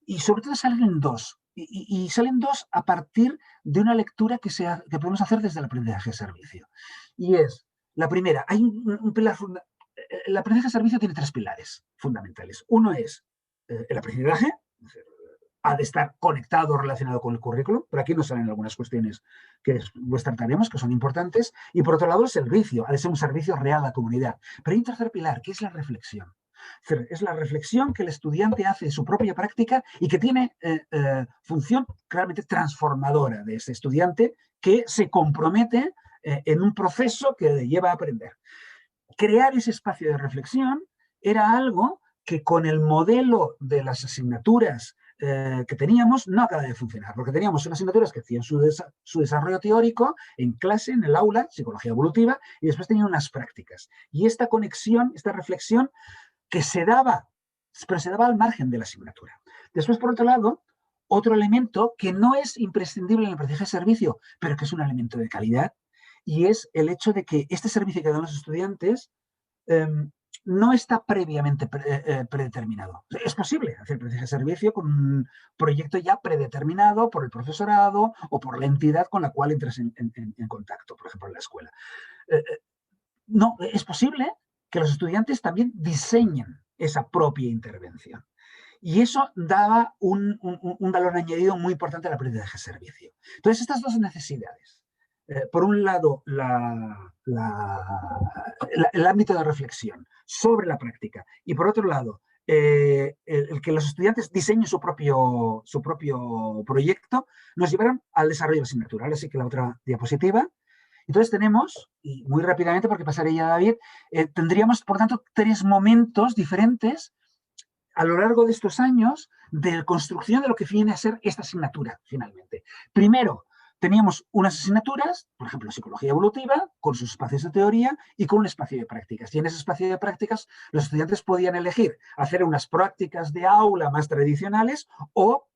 y sobre todo salen dos. Y salen dos a partir de una lectura que podemos hacer desde el aprendizaje de servicio. Y es, la primera, hay un pilar fundamental. El aprendizaje de servicio tiene 3 pilares fundamentales. Uno es el aprendizaje, ha de estar conectado o relacionado con el currículum, pero aquí nos salen algunas cuestiones que después trataremos, que son importantes. Y por otro lado, el servicio, ha de ser un servicio real a la comunidad. Pero hay un tercer pilar, que es la reflexión. Es la reflexión que el estudiante hace de su propia práctica y que tiene función claramente transformadora de ese estudiante que se compromete en un proceso que le lleva a aprender. Crear ese espacio de reflexión era algo que con el modelo de las asignaturas que teníamos no acaba de funcionar, porque teníamos unas asignaturas que hacían su desarrollo teórico en clase, en el aula, psicología evolutiva, y después tenían unas prácticas. Y esta conexión, esta reflexión, que se daba, pero se daba al margen de la asignatura. Después, por otro lado, otro elemento que no es imprescindible en el aprendizaje de servicio, pero que es un elemento de calidad, y es el hecho de que este servicio que dan los estudiantes no está previamente predeterminado. Es posible hacer aprendizaje de servicio con un proyecto ya predeterminado por el profesorado o por la entidad con la cual entras en contacto, por ejemplo, en la escuela. No, es posible que los estudiantes también diseñen esa propia intervención. Y eso daba un valor añadido muy importante al aprendizaje de servicio. Entonces, estas dos necesidades. Por un lado, el ámbito de reflexión sobre la práctica. Y por otro lado, el que los estudiantes diseñen su propio proyecto, nos llevaron al desarrollo de la asignatura. Ahora sí que la otra diapositiva. Entonces tenemos, y muy rápidamente porque pasaré ya a David, tendríamos por tanto 3 momentos diferentes a lo largo de estos años de construcción de lo que viene a ser esta asignatura finalmente. Primero, teníamos unas asignaturas, por ejemplo, psicología evolutiva, con sus espacios de teoría y con un espacio de prácticas. Y en ese espacio de prácticas los estudiantes podían elegir hacer unas prácticas de aula más tradicionales o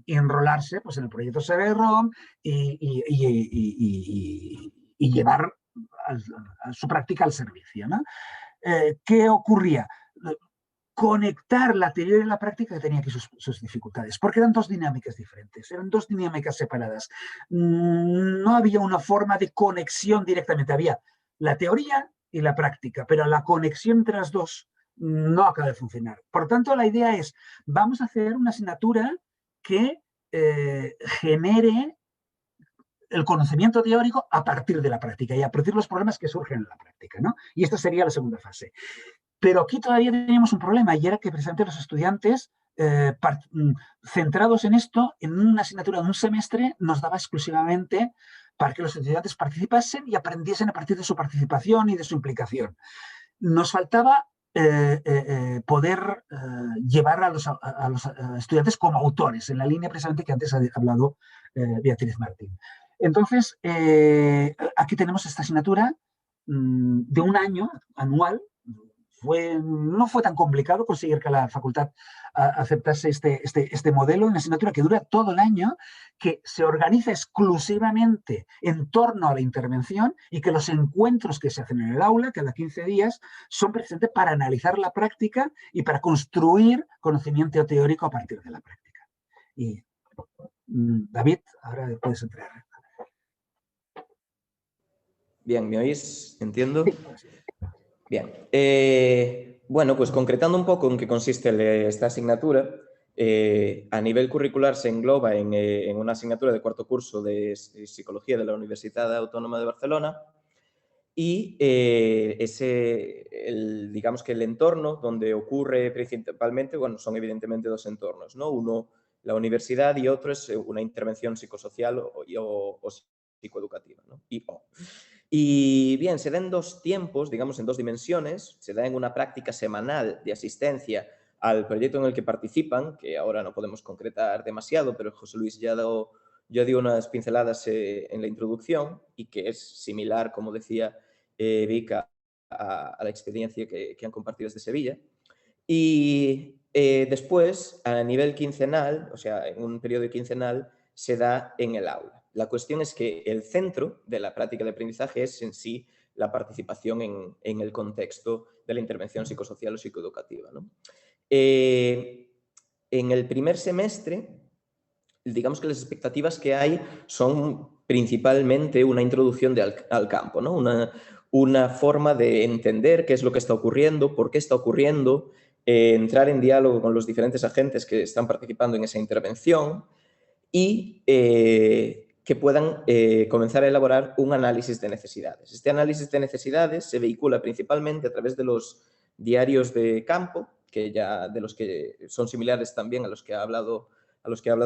enrolarse pues, en el proyecto CD-ROM y llevar a su práctica al servicio, ¿no? ¿Qué ocurría? Conectar la teoría y la práctica que tenía aquí sus dificultades, porque eran 2 dinámicas diferentes, eran 2 dinámicas separadas. No había una forma de conexión directamente, había la teoría y la práctica, pero la conexión entre las dos no acaba de funcionar. Por tanto, la idea es, vamos a hacer una asignatura que genere el conocimiento teórico a partir de la práctica y a partir de los problemas que surgen en la práctica, ¿no? Y esta sería la segunda fase. Pero aquí todavía teníamos un problema y era que precisamente los estudiantes centrados en esto, en una asignatura de un semestre, nos daba exclusivamente para que los estudiantes participasen y aprendiesen a partir de su participación y de su implicación. Nos faltaba poder llevar a los estudiantes como autores, en la línea precisamente que antes ha hablado Beatriz Martín. Entonces, aquí tenemos esta asignatura de un año anual. No fue tan complicado conseguir que la facultad aceptase este modelo, una asignatura que dura todo el año, que se organiza exclusivamente en torno a la intervención y que los encuentros que se hacen en el aula cada 15 días son precisamente para analizar la práctica y para construir conocimiento teórico a partir de la práctica. Y David, ahora puedes entrar. Bien, ¿me oís? ¿Entiendo? Sí. Bien. Bueno, pues concretando un poco en qué consiste esta asignatura, a nivel curricular se engloba en una asignatura de 4º curso de Psicología de la Universidad Autónoma de Barcelona y digamos que el entorno donde ocurre principalmente, bueno, son evidentemente 2 entornos, ¿no? Uno, la universidad, y otro es una intervención psicosocial o psicoeducativa, ¿no? Y bien, se da en 2 tiempos, digamos en 2 dimensiones. Se da en una práctica semanal de asistencia al proyecto en el que participan, que ahora no podemos concretar demasiado, pero José Luis ya dio unas pinceladas en la introducción y que es similar, como decía, Vika a la experiencia que han compartido desde Sevilla. Y después, a nivel quincenal, o sea, en un periodo quincenal, se da en el aula. La cuestión es que el centro de la práctica de aprendizaje es en sí la participación en el contexto de la intervención psicosocial o psicoeducativa, ¿no? En el primer semestre, digamos que las expectativas que hay son principalmente una introducción al campo, ¿no? Una forma de entender qué es lo que está ocurriendo, por qué está ocurriendo, entrar en diálogo con los diferentes agentes que están participando en esa intervención y que puedan comenzar a elaborar un análisis de necesidades. Este análisis de necesidades se vehicula principalmente a través de los diarios de campo, de los que son similares también a los que ha hablado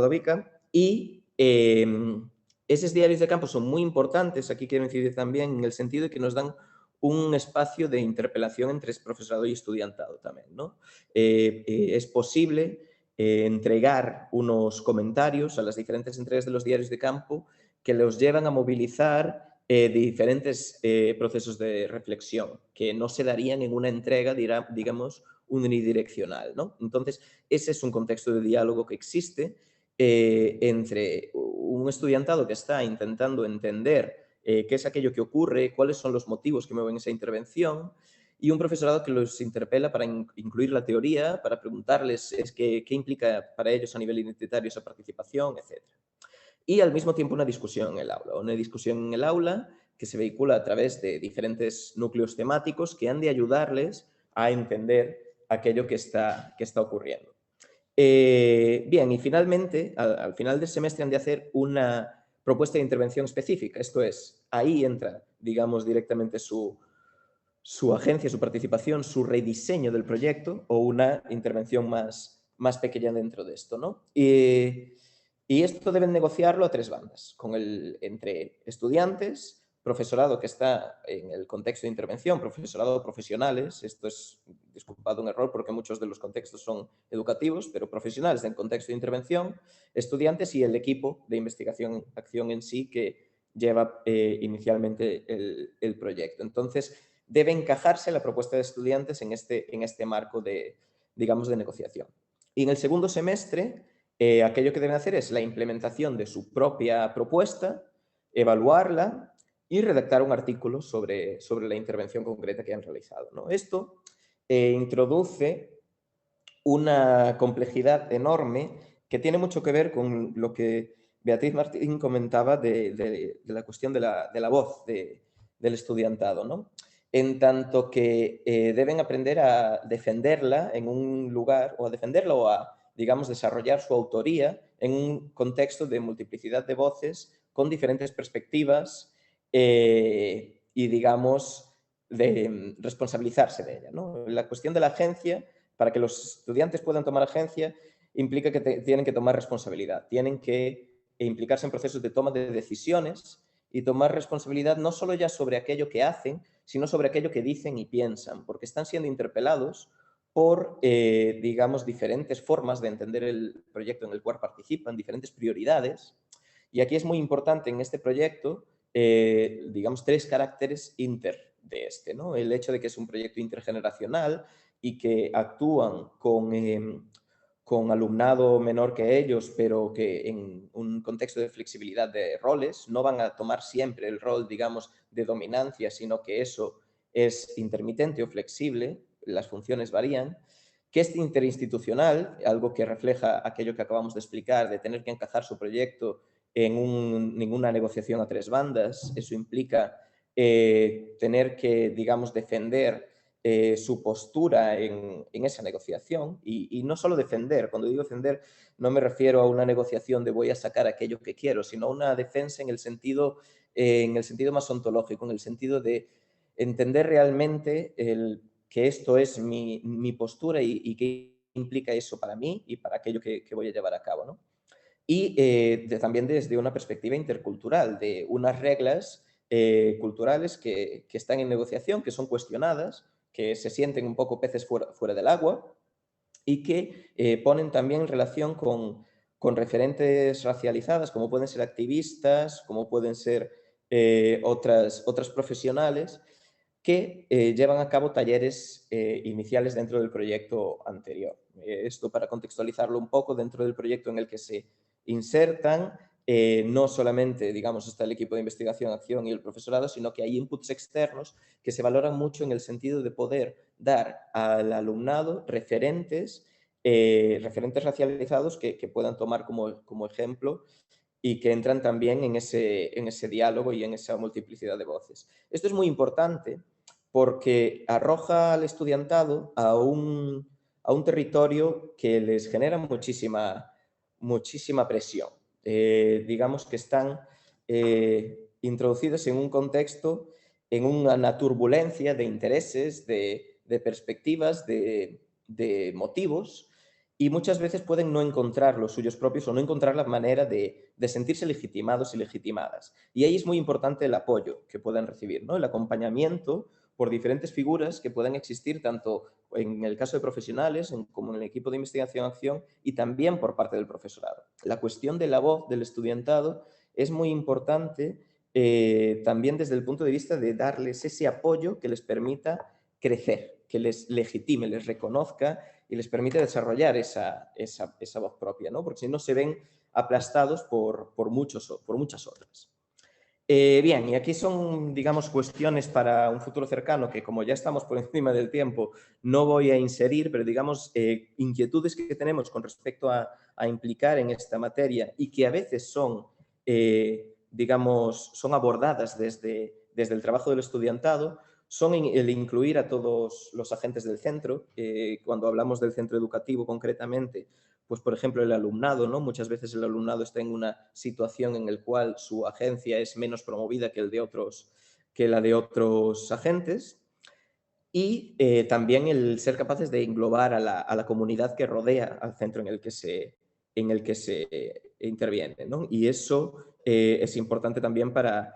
Vika, y esos diarios de campo son muy importantes, aquí quiero incidir también, en el sentido de que nos dan un espacio de interpelación entre profesorado y estudiantado también, ¿no? Es posible entregar unos comentarios a las diferentes entregas de los diarios de campo que los llevan a movilizar diferentes procesos de reflexión que no se darían en una entrega, digamos, unidireccional, ¿no? Entonces, ese es un contexto de diálogo que existe entre un estudiantado que está intentando entender qué es aquello que ocurre, cuáles son los motivos que mueven esa intervención, y un profesorado que los interpela para incluir la teoría, para preguntarles qué implica para ellos a nivel identitario esa participación, etc. Y al mismo tiempo una discusión en el aula que se vehicula a través de diferentes núcleos temáticos que han de ayudarles a entender aquello que está ocurriendo. Bien, y finalmente, al final del semestre han de hacer una propuesta de intervención específica. Esto es, ahí entra, digamos, directamente su agencia, su participación, su rediseño del proyecto o una intervención más pequeña dentro de esto, ¿no? Y esto deben negociarlo a tres bandas, entre estudiantes, profesorado que está en el contexto de intervención, profesorado profesionales, esto es, disculpad un error porque muchos de los contextos son educativos, pero profesionales en contexto de intervención, estudiantes y el equipo de investigación-acción en sí que lleva inicialmente el proyecto. Entonces, debe encajarse la propuesta de estudiantes en este marco digamos, de negociación. Y en el segundo semestre, aquello que deben hacer es la implementación de su propia propuesta, evaluarla y redactar un artículo sobre la intervención concreta que han realizado, ¿no? Esto introduce una complejidad enorme que tiene mucho que ver con lo que Beatriz Martín comentaba de la cuestión de la voz del estudiantado, ¿no? En tanto que deben aprender a defenderla en un lugar, o a defenderla o a, digamos, desarrollar su autoría en un contexto de multiplicidad de voces con diferentes perspectivas y, digamos, de responsabilizarse de ella, ¿no? La cuestión de la agencia, para que los estudiantes puedan tomar agencia, implica que tienen que tomar responsabilidad, tienen que implicarse en procesos de toma de decisiones y tomar responsabilidad no solo ya sobre aquello que hacen, sino sobre aquello que dicen y piensan, porque están siendo interpelados por, digamos, diferentes formas de entender el proyecto en el cual participan, diferentes prioridades. Y aquí es muy importante en este proyecto, digamos, tres caracteres de ¿no? El hecho de que es un proyecto intergeneracional y que actúan con alumnado menor que ellos, pero que en un contexto de flexibilidad de roles no van a tomar siempre el rol, digamos, de dominancia, sino que eso es intermitente o flexible, las funciones varían, que es interinstitucional, algo que refleja aquello que acabamos de explicar, de tener que encajar su proyecto en ninguna negociación a tres bandas. Eso implica tener que, digamos, defender su postura en esa negociación y no solo defender. Cuando digo defender no me refiero a una negociación de voy a sacar aquello que quiero, sino a una defensa en el sentido más ontológico, en el sentido de entender realmente que esto es mi postura y qué implica eso para mí y para aquello que voy a llevar a cabo, ¿no? Y también desde una perspectiva intercultural, de unas reglas culturales que están en negociación, que son cuestionadas, que se sienten un poco peces fuera del agua y que ponen también en relación con referentes racializadas, como pueden ser activistas, como pueden ser otras profesionales, que llevan a cabo talleres iniciales dentro del proyecto anterior. Esto para contextualizarlo un poco, dentro del proyecto en el que se insertan, no solamente, digamos, está el equipo de investigación, acción y el profesorado, sino que hay inputs externos que se valoran mucho en el sentido de poder dar al alumnado referentes racializados que puedan tomar como ejemplo y que entran también en ese diálogo y en esa multiplicidad de voces. Esto es muy importante porque arroja al estudiantado a un territorio que les genera muchísima presión. Digamos que están introducidos en un contexto, en una turbulencia de intereses, de perspectivas, de motivos, y muchas veces pueden no encontrar los suyos propios o no encontrar la manera de sentirse legitimados y legitimadas. Y ahí es muy importante el apoyo que puedan recibir, ¿no? El acompañamiento por diferentes figuras que puedan existir tanto en el caso de profesionales como en el equipo de investigación-acción y también por parte del profesorado. La cuestión de la voz del estudiantado es muy importante también desde el punto de vista de darles ese apoyo que les permita crecer, que les legitime, les reconozca y les permite desarrollar esa voz propia, ¿no? Porque si no se ven aplastados por muchas otras. Bien, y aquí son, digamos, cuestiones para un futuro cercano que, como ya estamos por encima del tiempo, no voy a inserir, pero, digamos, inquietudes que tenemos con respecto a implicar en esta materia y que a veces son, digamos, son abordadas desde el trabajo del estudiantado, son el incluir a todos los agentes del centro. Cuando hablamos del centro educativo concretamente, pues por ejemplo el alumnado, ¿no? Muchas veces el alumnado está en una situación en la cual su agencia es menos promovida que la de otros agentes. Y también el ser capaces de englobar a la comunidad que rodea al centro en el que se interviene, ¿no? Y eso es importante también para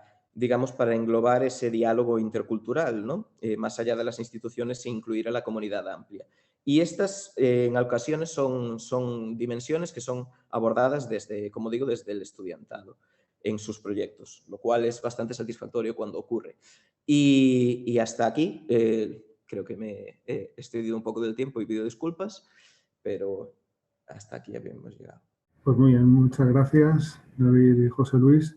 englobar ese diálogo intercultural, ¿no? Más allá de las instituciones e incluir a la comunidad amplia. Y estas, en ocasiones, son dimensiones que son abordadas desde, como digo, desde el estudiantado en sus proyectos, lo cual es bastante satisfactorio cuando ocurre. Y hasta aquí, creo que me he excedido un poco del tiempo y pido disculpas, pero hasta aquí habíamos llegado. Pues muy bien, muchas gracias, David y José Luis.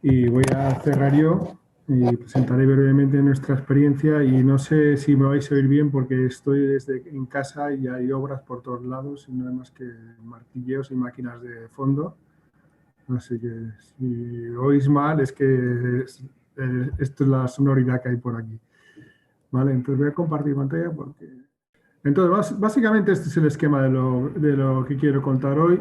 Y voy a cerrar yo y presentaré brevemente nuestra experiencia y no sé si me vais a oír bien porque estoy en casa y hay obras por todos lados y no hay más que martilleos y máquinas de fondo. Así que si oís mal es que esto es la sonoridad que hay por aquí. Vale, entonces voy a compartir pantalla porque... Entonces, básicamente este es el esquema de lo que quiero contar hoy.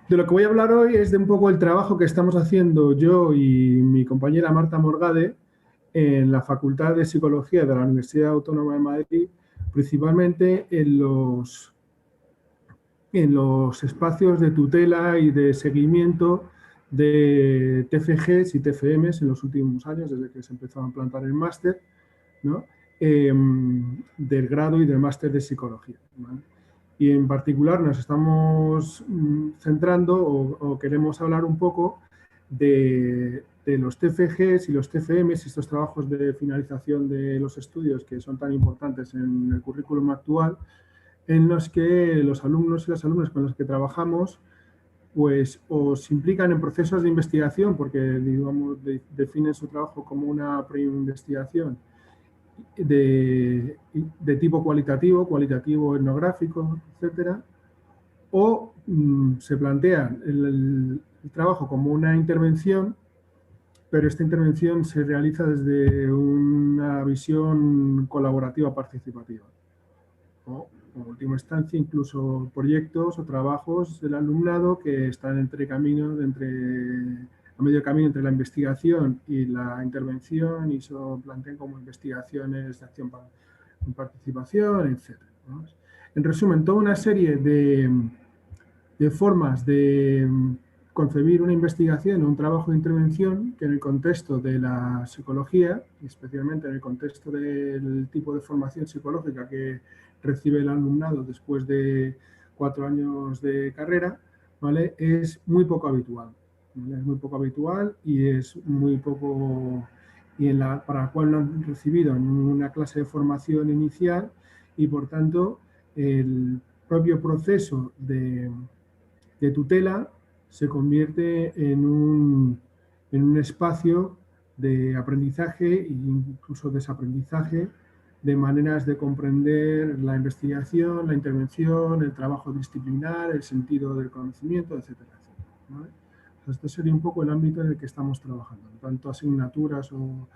De lo que voy a hablar hoy es de un poco el trabajo que estamos haciendo yo y mi compañera Marta Morgade en la Facultad de Psicología de la Universidad Autónoma de Madrid, principalmente en los espacios de tutela y de seguimiento de TFGs y TFMs en los últimos años, desde que se empezó a implantar el máster, ¿no? Del grado y del máster de psicología, ¿vale? Y en particular nos estamos centrando o queremos hablar un poco de los TFGs y los TFMs, estos trabajos de finalización de los estudios que son tan importantes en el currículum actual, en los que los alumnos y las alumnas con los que trabajamos pues o se implican en procesos de investigación porque digamos definen su trabajo como una preinvestigación de tipo cualitativo, etnográfico, etcétera, o se plantean el trabajo como una intervención, pero esta intervención se realiza desde una visión colaborativa participativa. O, en última instancia, incluso proyectos o trabajos del alumnado que están a medio camino entre la investigación y la intervención y se plantean como investigaciones de acción en participación, etc. ¿no? En resumen, toda una serie de formas de concebir una investigación o un trabajo de intervención que en el contexto de la psicología, especialmente en el contexto del tipo de formación psicológica que recibe el alumnado después de 4 años de carrera, ¿vale? Es muy poco habitual. ¿vale? Es muy poco habitual y es muy poco, y para la cual no han recibido una clase de formación inicial, y por tanto el propio proceso de tutela se convierte en un espacio de aprendizaje e incluso desaprendizaje de maneras de comprender la investigación, la intervención, el trabajo disciplinar, el sentido del conocimiento, etcétera, etcétera, ¿vale? Este sería un poco el ámbito en el que estamos trabajando, tanto asignaturas o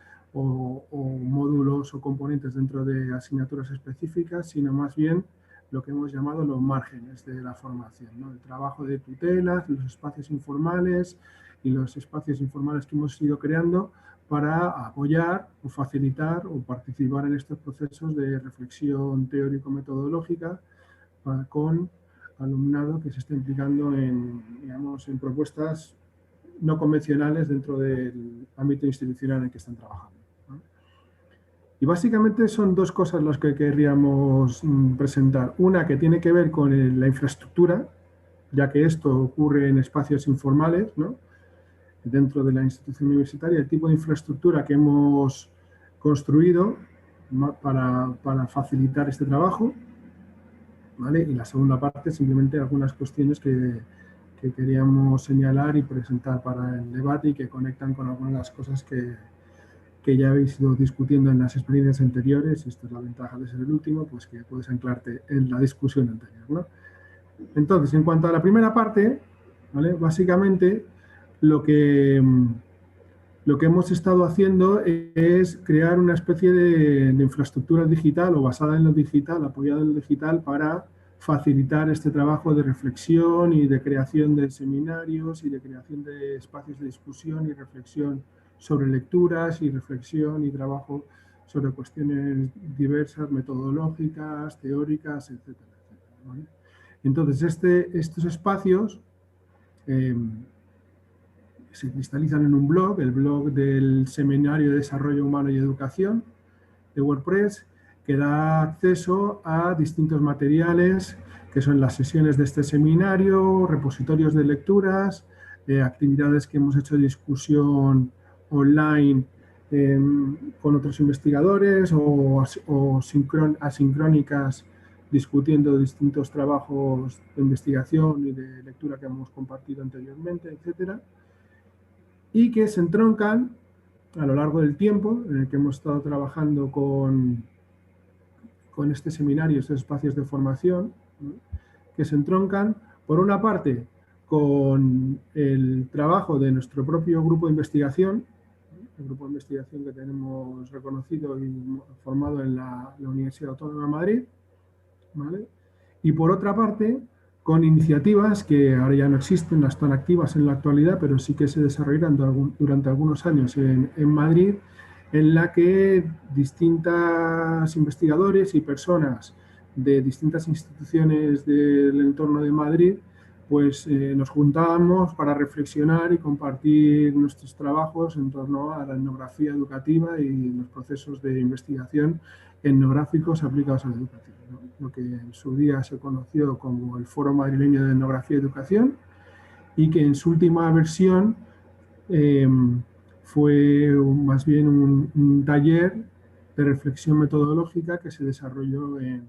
módulos o componentes dentro de asignaturas específicas, sino más bien lo que hemos llamado los márgenes de la formación, ¿no? El trabajo de tutela, los espacios informales y los espacios informales que hemos ido creando para apoyar o facilitar o participar en estos procesos de reflexión teórico-metodológica con alumnado que se está implicando en, digamos, en propuestas no convencionales dentro del ámbito institucional en el que están trabajando, ¿no? Y básicamente son dos cosas las que querríamos presentar. Una que tiene que ver con la infraestructura, ya que esto ocurre en espacios informales, ¿no? Dentro de la institución universitaria, el tipo de infraestructura que hemos construido para facilitar este trabajo, ¿vale? Y la segunda parte, simplemente algunas cuestiones que queríamos señalar y presentar para el debate y que conectan con algunas de las cosas que ya habéis ido discutiendo en las experiencias anteriores, y esto es la ventaja de ser el último, pues que puedes anclarte en la discusión anterior, ¿no? Entonces, en cuanto a la primera parte, ¿vale? Básicamente lo que hemos estado haciendo es crear una especie de infraestructura digital o basada en lo digital, apoyada en lo digital, para facilitar este trabajo de reflexión y de creación de seminarios y de creación de espacios de discusión y reflexión sobre lecturas y reflexión y trabajo sobre cuestiones diversas, metodológicas, teóricas, etcétera, etcétera, ¿vale? Entonces, estos espacios se cristalizan en un blog, el blog del Seminario de Desarrollo Humano y Educación de WordPress, que da acceso a distintos materiales que son las sesiones de este seminario, repositorios de lecturas, actividades que hemos hecho de discusión online con otros investigadores o asincrónicas, discutiendo distintos trabajos de investigación y de lectura que hemos compartido anteriormente, etcétera, y que se entroncan a lo largo del tiempo en el que hemos estado trabajando con este seminario, estos espacios de formación, ¿no? Que se entroncan, por una parte, con el trabajo de nuestro propio grupo de investigación, el grupo de investigación que tenemos reconocido y formado en la Universidad Autónoma de Madrid, ¿vale? Y por otra parte, con iniciativas que ahora ya no existen, no están activas en la actualidad, pero sí que se desarrollaron durante algunos años en Madrid, en la que distintos investigadores y personas de distintas instituciones del entorno de Madrid, pues nos juntábamos para reflexionar y compartir nuestros trabajos en torno a la etnografía educativa y los procesos de investigación etnográficos aplicados a la educación, ¿no? Lo que en su día se conoció como el Foro Madrileño de Etnografía y Educación, y que en su última versión fue más bien un taller de reflexión metodológica que se desarrolló en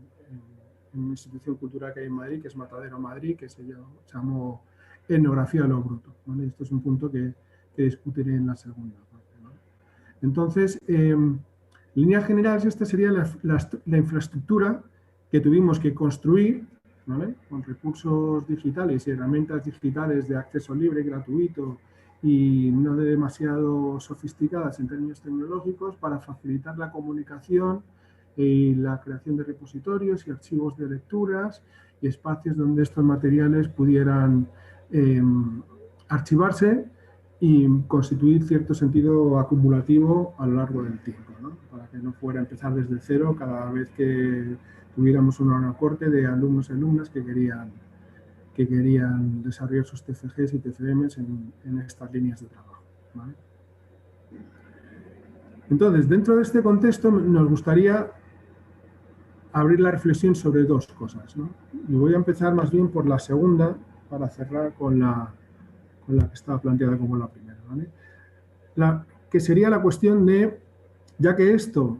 una institución cultural que hay en Madrid, que es Matadero Madrid, que se llamó Etnografía a lo Bruto, ¿vale? Esto es un punto que discutiré en la segunda parte, ¿no? Entonces, en líneas generales, esta sería la infraestructura que tuvimos que construir, ¿vale? Con recursos digitales y herramientas digitales de acceso libre, gratuito y no demasiado sofisticadas en términos tecnológicos, para facilitar la comunicación y la creación de repositorios y archivos de lecturas y espacios donde estos materiales pudieran archivarse y constituir cierto sentido acumulativo a lo largo del tiempo, ¿no? Para que no fuera empezar desde cero cada vez que tuviéramos un acorte de alumnos y alumnas que querían desarrollar sus TFGs y TFMs en estas líneas de trabajo, ¿vale? Entonces, dentro de este contexto nos gustaría abrir la reflexión sobre dos cosas, ¿no? Y voy a empezar más bien por la segunda, para cerrar con la con la que estaba planteada como la primera, ¿vale? Que sería la cuestión de, ya que esto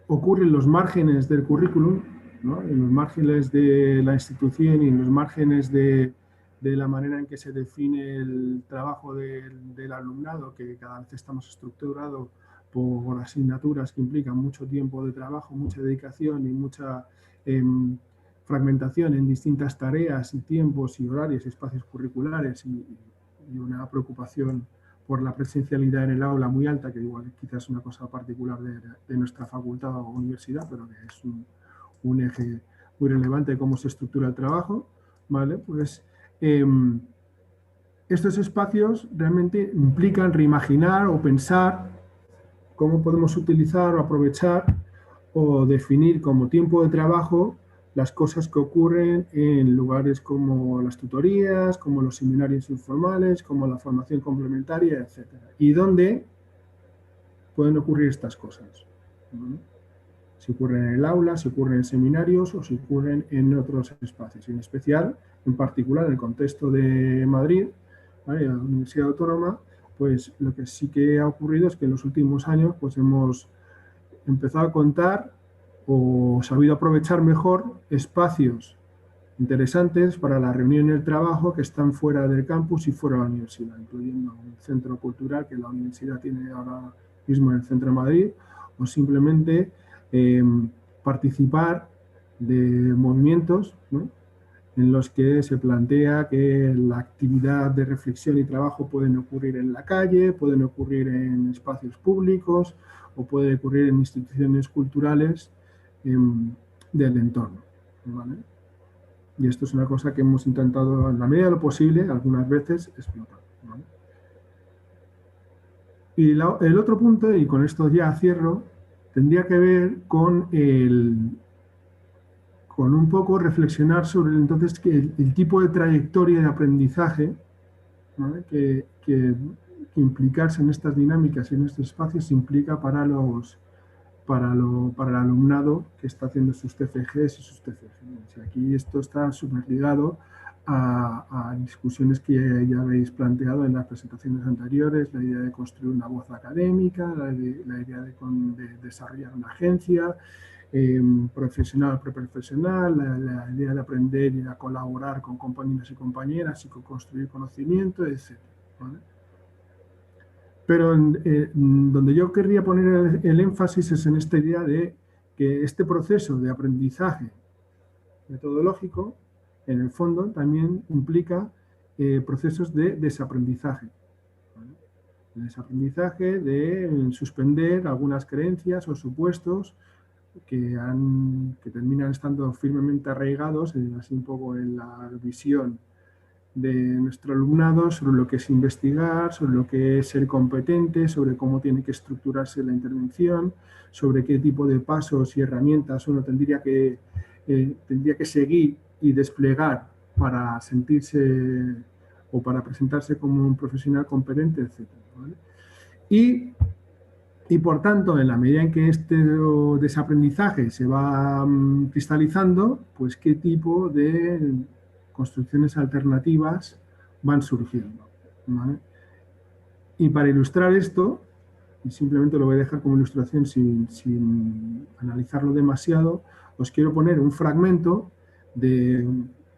ocurre en los márgenes del currículum, ¿no? En los márgenes de la institución y en los márgenes de la manera en que se define el trabajo del alumnado, que cada vez está más estructurado por asignaturas que implican mucho tiempo de trabajo, mucha dedicación y mucha fragmentación en distintas tareas y tiempos y horarios y espacios curriculares y una preocupación por la presencialidad en el aula muy alta, que igual quizás es una cosa particular de nuestra facultad o universidad, pero que es un eje muy relevante de cómo se estructura el trabajo, ¿vale? Pues estos espacios realmente implican reimaginar o pensar cómo podemos utilizar o aprovechar o definir como tiempo de trabajo las cosas que ocurren en lugares como las tutorías, como los seminarios informales, como la formación complementaria, etc. Y dónde pueden ocurrir estas cosas, ¿no? Si ocurren en el aula, si ocurren en seminarios o si ocurren en otros espacios. Y en especial, en particular, en el contexto de Madrid, ¿vale? La Universidad Autónoma, pues lo que sí que ha ocurrido es que en los últimos años pues hemos empezado a contar o sabido aprovechar mejor espacios interesantes para la reunión y el trabajo que están fuera del campus y fuera de la universidad, incluyendo un centro cultural que la universidad tiene ahora mismo en el centro de Madrid, o simplemente participar de movimientos, ¿no? En los que se plantea que la actividad de reflexión y trabajo pueden ocurrir en la calle, pueden ocurrir en espacios públicos o puede ocurrir en instituciones culturales del entorno, ¿vale? Y esto es una cosa que hemos intentado, en la medida de lo posible, algunas veces explotar, ¿vale? Y el otro punto, y con esto ya cierro, tendría que ver con un poco reflexionar sobre entonces el tipo de trayectoria de aprendizaje, ¿vale? que implicarse en estas dinámicas y en estos espacios implica para el alumnado que está haciendo sus TFGs y sus TFGs. Y aquí esto está súper ligado a discusiones que ya habéis planteado en las presentaciones anteriores, la idea de construir una voz académica, la idea de desarrollar una agencia, profesional, preprofesional, la idea de aprender y a colaborar con compañeros y compañeras y con construir conocimiento, etc., ¿vale? Pero donde yo querría poner el énfasis es en esta idea de que este proceso de aprendizaje metodológico, en el fondo, también implica procesos de desaprendizaje, ¿vale? El desaprendizaje de suspender algunas creencias o supuestos que terminan estando firmemente arraigados, así un poco en la visión de nuestro alumnado sobre lo que es investigar, sobre lo que es ser competente, sobre cómo tiene que estructurarse la intervención, sobre qué tipo de pasos y herramientas uno tendría que seguir y desplegar para sentirse o para presentarse como un profesional competente, etc., ¿vale? Y por tanto, en la medida en que este desaprendizaje se va cristalizando, pues qué tipo de construcciones alternativas van surgiendo, ¿vale? Y para ilustrar esto, y simplemente lo voy a dejar como ilustración sin analizarlo demasiado, os quiero poner un fragmento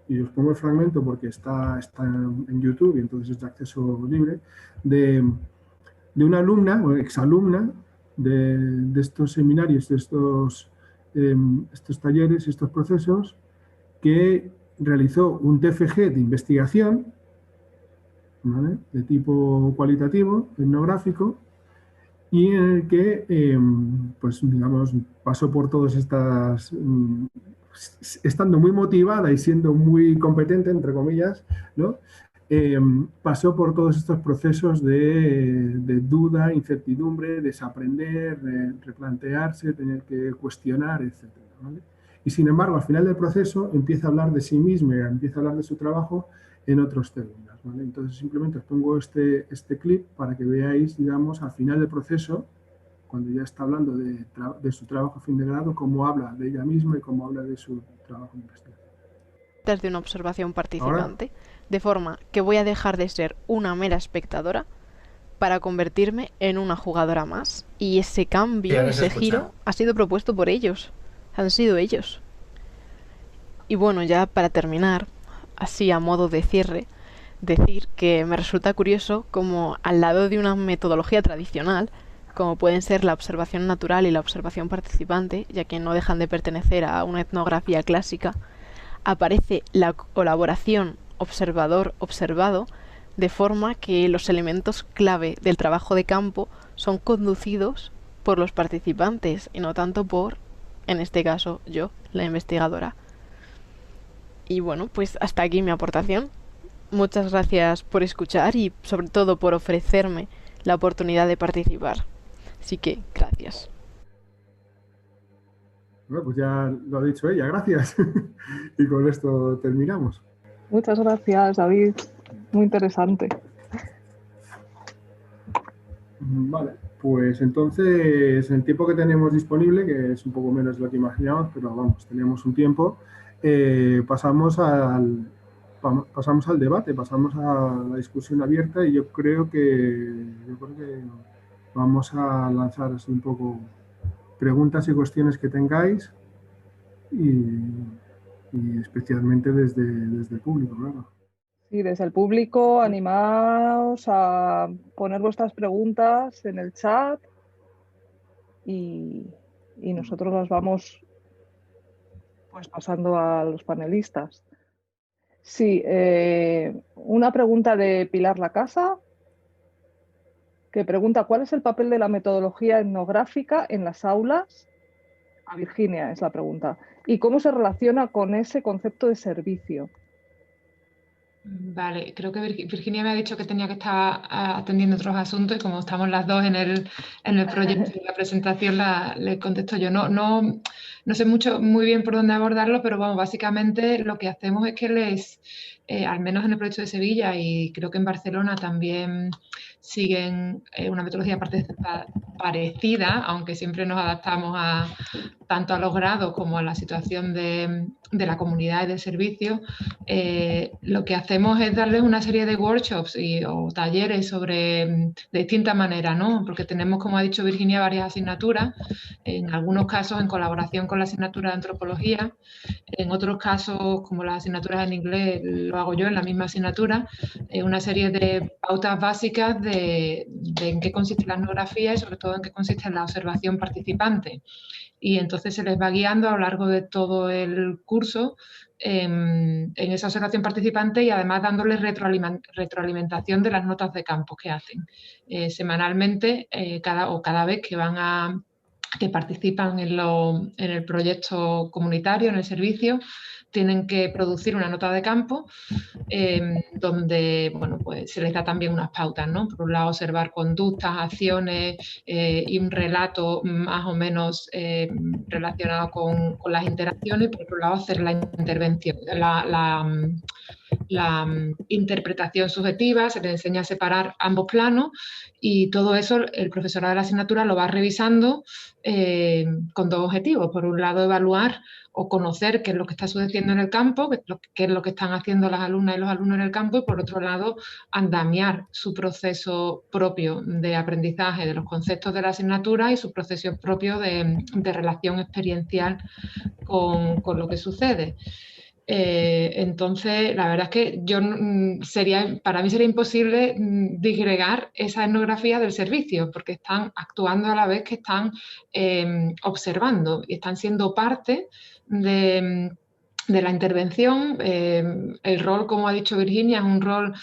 y os pongo el fragmento porque está en YouTube y entonces es de acceso libre, de una alumna o exalumna de estos seminarios, de estos talleres, estos procesos, que realizó un TFG de investigación, ¿vale?, de tipo cualitativo, etnográfico, y en el que, pues digamos, pasó por todas estas, estando muy motivada y siendo muy competente, entre comillas, ¿no?, pasó por todos estos procesos de duda, incertidumbre, desaprender, replantearse, tener que cuestionar, etc., ¿vale? Y sin embargo, al final del proceso empieza a hablar de sí misma, empieza a hablar de su trabajo en otros términos, ¿vale? Entonces simplemente os pongo este clip para que veáis, digamos, al final del proceso, cuando ya está hablando de su trabajo fin de grado, cómo habla de ella misma y cómo habla de su trabajo de investigación. Desde una observación participante, de forma que voy a dejar de ser una mera espectadora para convertirme en una jugadora más. Y ese cambio, ese giro, ha sido propuesto por ellos. Han sido ellos. Y bueno, ya para terminar, así a modo de cierre, decir que me resulta curioso como al lado de una metodología tradicional, como pueden ser la observación natural y la observación participante, ya que no dejan de pertenecer a una etnografía clásica, aparece la colaboración observador-observado, de forma que los elementos clave del trabajo de campo son conducidos por los participantes y no tanto por, en este caso, yo, la investigadora. Y bueno, pues hasta aquí mi aportación. Muchas gracias por escuchar y sobre todo por ofrecerme la oportunidad de participar. Así que, gracias. Bueno, pues ya lo ha dicho ella, gracias. Y con esto terminamos. Muchas gracias, David. Muy interesante. Vale, pues entonces el tiempo que tenemos disponible, que es un poco menos de lo que imaginábamos, pero vamos, tenemos un tiempo, pasamos al debate, pasamos a la discusión abierta y yo creo que vamos a lanzar así un poco preguntas y cuestiones que tengáis y especialmente desde el público, claro. Sí, desde el público, animaos a poner vuestras preguntas en el chat y nosotros las vamos pues pasando a los panelistas. Sí, una pregunta de Pilar Lacasa, que pregunta ¿cuál es el papel de la metodología etnográfica en las aulas? A Virginia es la pregunta. ¿Y cómo se relaciona con ese concepto de servicio? Vale, creo que Virginia me ha dicho que tenía que estar atendiendo otros asuntos y como estamos las dos en el proyecto de la presentación, le contesto yo. No sé muy bien por dónde abordarlo, pero vamos, básicamente lo que hacemos es que al menos en el proyecto de Sevilla y creo que en Barcelona también siguen una metodología parecida, aunque siempre nos adaptamos tanto a los grados como a la situación de la comunidad y del servicio. Lo que hacemos es darles una serie de workshops o talleres de distintas maneras, ¿no? Porque tenemos, como ha dicho Virginia, varias asignaturas, en algunos casos en colaboración con la asignatura de antropología, en otros casos, como las asignaturas en inglés, lo hago yo en la misma asignatura, una serie de pautas básicas de en qué consiste la etnografía y sobre todo en qué consiste la observación participante. Y entonces se les va guiando a lo largo de todo el curso en esa observación participante y además dándoles retroalimentación de las notas de campo que hacen semanalmente cada vez que participan en el proyecto comunitario, en el servicio, tienen que producir una nota de campo donde pues se les da también unas pautas, ¿no? Por un lado, observar conductas, acciones y un relato más o menos relacionado con las interacciones, por otro lado, hacer la intervención, la interpretación subjetiva, se les enseña a separar ambos planos y todo eso el profesorado de la asignatura lo va revisando con dos objetivos. Por un lado, evaluar o conocer qué es lo que está sucediendo en el campo, qué es lo que están haciendo las alumnas y los alumnos en el campo y, por otro lado, andamiar su proceso propio de aprendizaje de los conceptos de la asignatura y su proceso propio de relación experiencial con lo que sucede. Entonces, la verdad es que para mí sería imposible disgregar esa etnografía del servicio, porque están actuando a la vez que están observando y están siendo parte de la intervención. El rol, como ha dicho Virginia, es un rol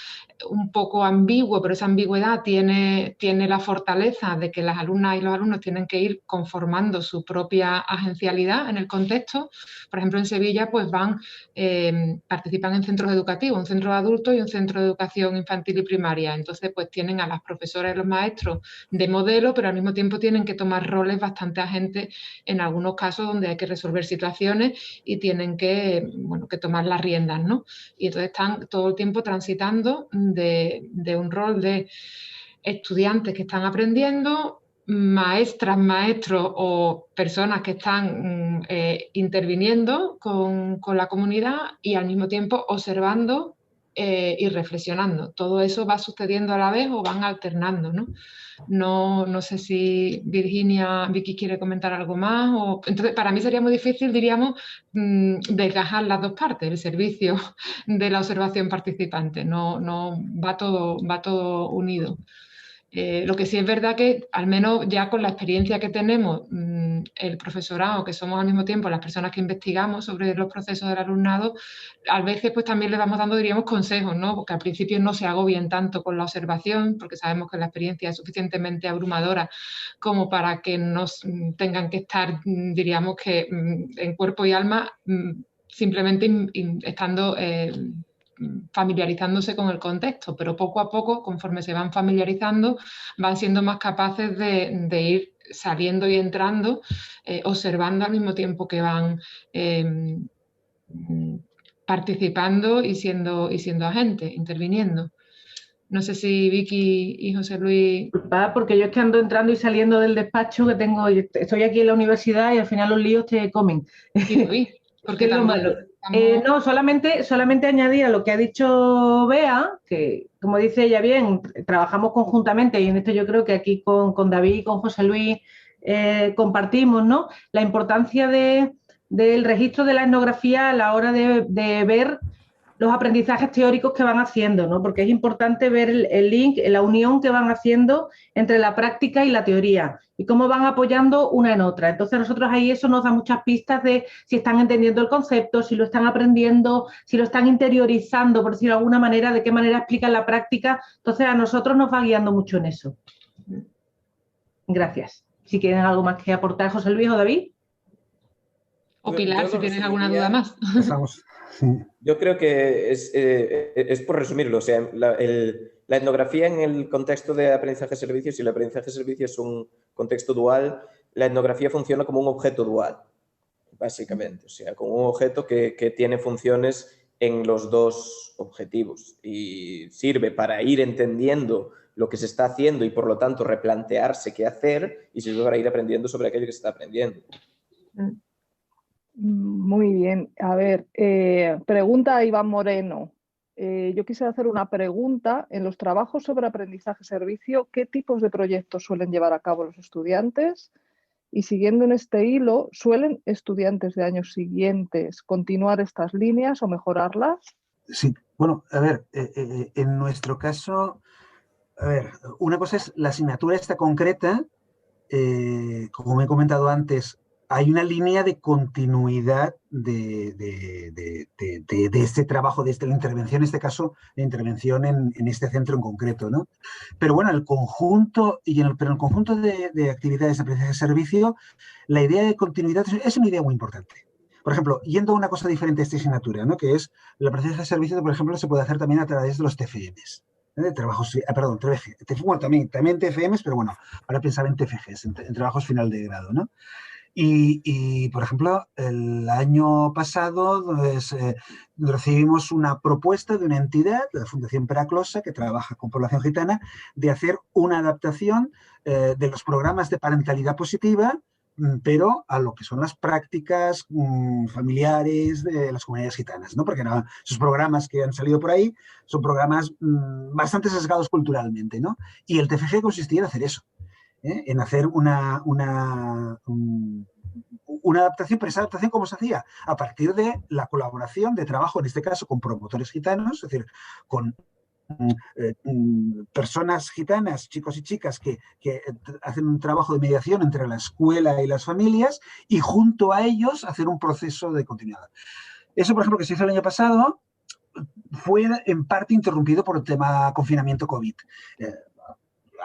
un poco ambiguo, pero esa ambigüedad tiene la fortaleza de que las alumnas y los alumnos tienen que ir conformando su propia agencialidad en el contexto. Por ejemplo, en Sevilla pues participan en centros educativos, un centro de adultos y un centro de educación infantil y primaria. Entonces pues tienen a las profesoras y los maestros de modelo, pero al mismo tiempo tienen que tomar roles bastante agentes en algunos casos donde hay que resolver situaciones y tienen que tomar las riendas, ¿no? Y entonces están todo el tiempo transitando de un rol de estudiantes que están aprendiendo, maestras, maestros o personas que están interviniendo con la comunidad y al mismo tiempo observando y reflexionando. Todo eso va sucediendo a la vez o van alternando, ¿no? No sé si Vicky quiere comentar algo más. Entonces, para mí sería muy difícil, diríamos, desgajar las dos partes, el servicio de la observación participante. No va todo unido. Lo que sí es verdad que, al menos ya con la experiencia que tenemos, el profesorado, que somos al mismo tiempo las personas que investigamos sobre los procesos del alumnado, a veces pues también les vamos dando, diríamos, consejos, ¿no? Porque al principio no se agobien tanto con la observación, porque sabemos que la experiencia es suficientemente abrumadora como para que no tengan que estar, diríamos, que en cuerpo y alma, simplemente estando familiarizándose con el contexto, pero poco a poco, conforme se van familiarizando, van siendo más capaces de ir saliendo y entrando, observando al mismo tiempo que van participando y siendo agentes, interviniendo. No sé si Vicky y José Luis... Porque yo es que ando entrando y saliendo del despacho que tengo, estoy aquí en la universidad y al final los líos te comen. Porque es lo malo. No, solamente añadir a lo que ha dicho Bea, que como dice ella bien, trabajamos conjuntamente y en esto yo creo que aquí con David y con José Luis compartimos, ¿no? La importancia del registro de la etnografía a la hora de ver los aprendizajes teóricos que van haciendo, ¿no? Porque es importante ver el link, la unión que van haciendo entre la práctica y la teoría y cómo van apoyando una en otra. Entonces, a nosotros ahí eso nos da muchas pistas de si están entendiendo el concepto, si lo están aprendiendo, si lo están interiorizando, por decirlo de alguna manera, de qué manera explican la práctica. Entonces, a nosotros nos va guiando mucho en eso. Gracias. Si quieren algo más que aportar, José Luis o David. O Pilar, si tienes alguna duda más. Yo creo que es por resumirlo, o sea, la etnografía en el contexto de aprendizaje-servicio, si el aprendizaje-servicio es un contexto dual, la etnografía funciona como un objeto dual, básicamente, o sea, como un objeto que tiene funciones en los dos objetivos y sirve para ir entendiendo lo que se está haciendo y, por lo tanto, replantearse qué hacer y sirve para ir aprendiendo sobre aquello que se está aprendiendo. Muy bien. A ver, pregunta a Iván Moreno. Yo quisiera hacer una pregunta. En los trabajos sobre aprendizaje-servicio, ¿qué tipos de proyectos suelen llevar a cabo los estudiantes? Y siguiendo en este hilo, ¿suelen estudiantes de años siguientes continuar estas líneas o mejorarlas? Sí, bueno, a ver, en nuestro caso, a ver, una cosa es la asignatura esta concreta, como me he comentado antes, hay una línea de continuidad de este trabajo, de la intervención, en este caso, la intervención en este centro en concreto, ¿no? Pero bueno, el conjunto, pero el conjunto de actividades de aprendizaje-servicio, la idea de continuidad es una idea muy importante. Por ejemplo, yendo a una cosa diferente a esta asignatura, ¿no? Que es el aprendizaje-servicio, por ejemplo, se puede hacer también a través de los TFMs. De trabajos, perdón, bueno, también TFMs, pero bueno, ahora pensaba en TFGs, en trabajos final de grado, ¿no? Y, por ejemplo, el año pasado recibimos una propuesta de una entidad, la Fundación Peraclosa, que trabaja con población gitana, de hacer una adaptación de los programas de parentalidad positiva, pero a lo que son las prácticas familiares de las comunidades gitanas, ¿no? Porque no, esos programas que han salido por ahí son programas bastante sesgados culturalmente, ¿no? Y el TFG consistía en hacer eso. En hacer una adaptación, pero esa adaptación, ¿cómo se hacía? A partir de la colaboración de trabajo, en este caso, con promotores gitanos, es decir, con personas gitanas, chicos y chicas, que hacen un trabajo de mediación entre la escuela y las familias y junto a ellos hacer un proceso de continuidad. Eso, por ejemplo, que se hizo el año pasado, fue en parte interrumpido por el tema confinamiento COVID.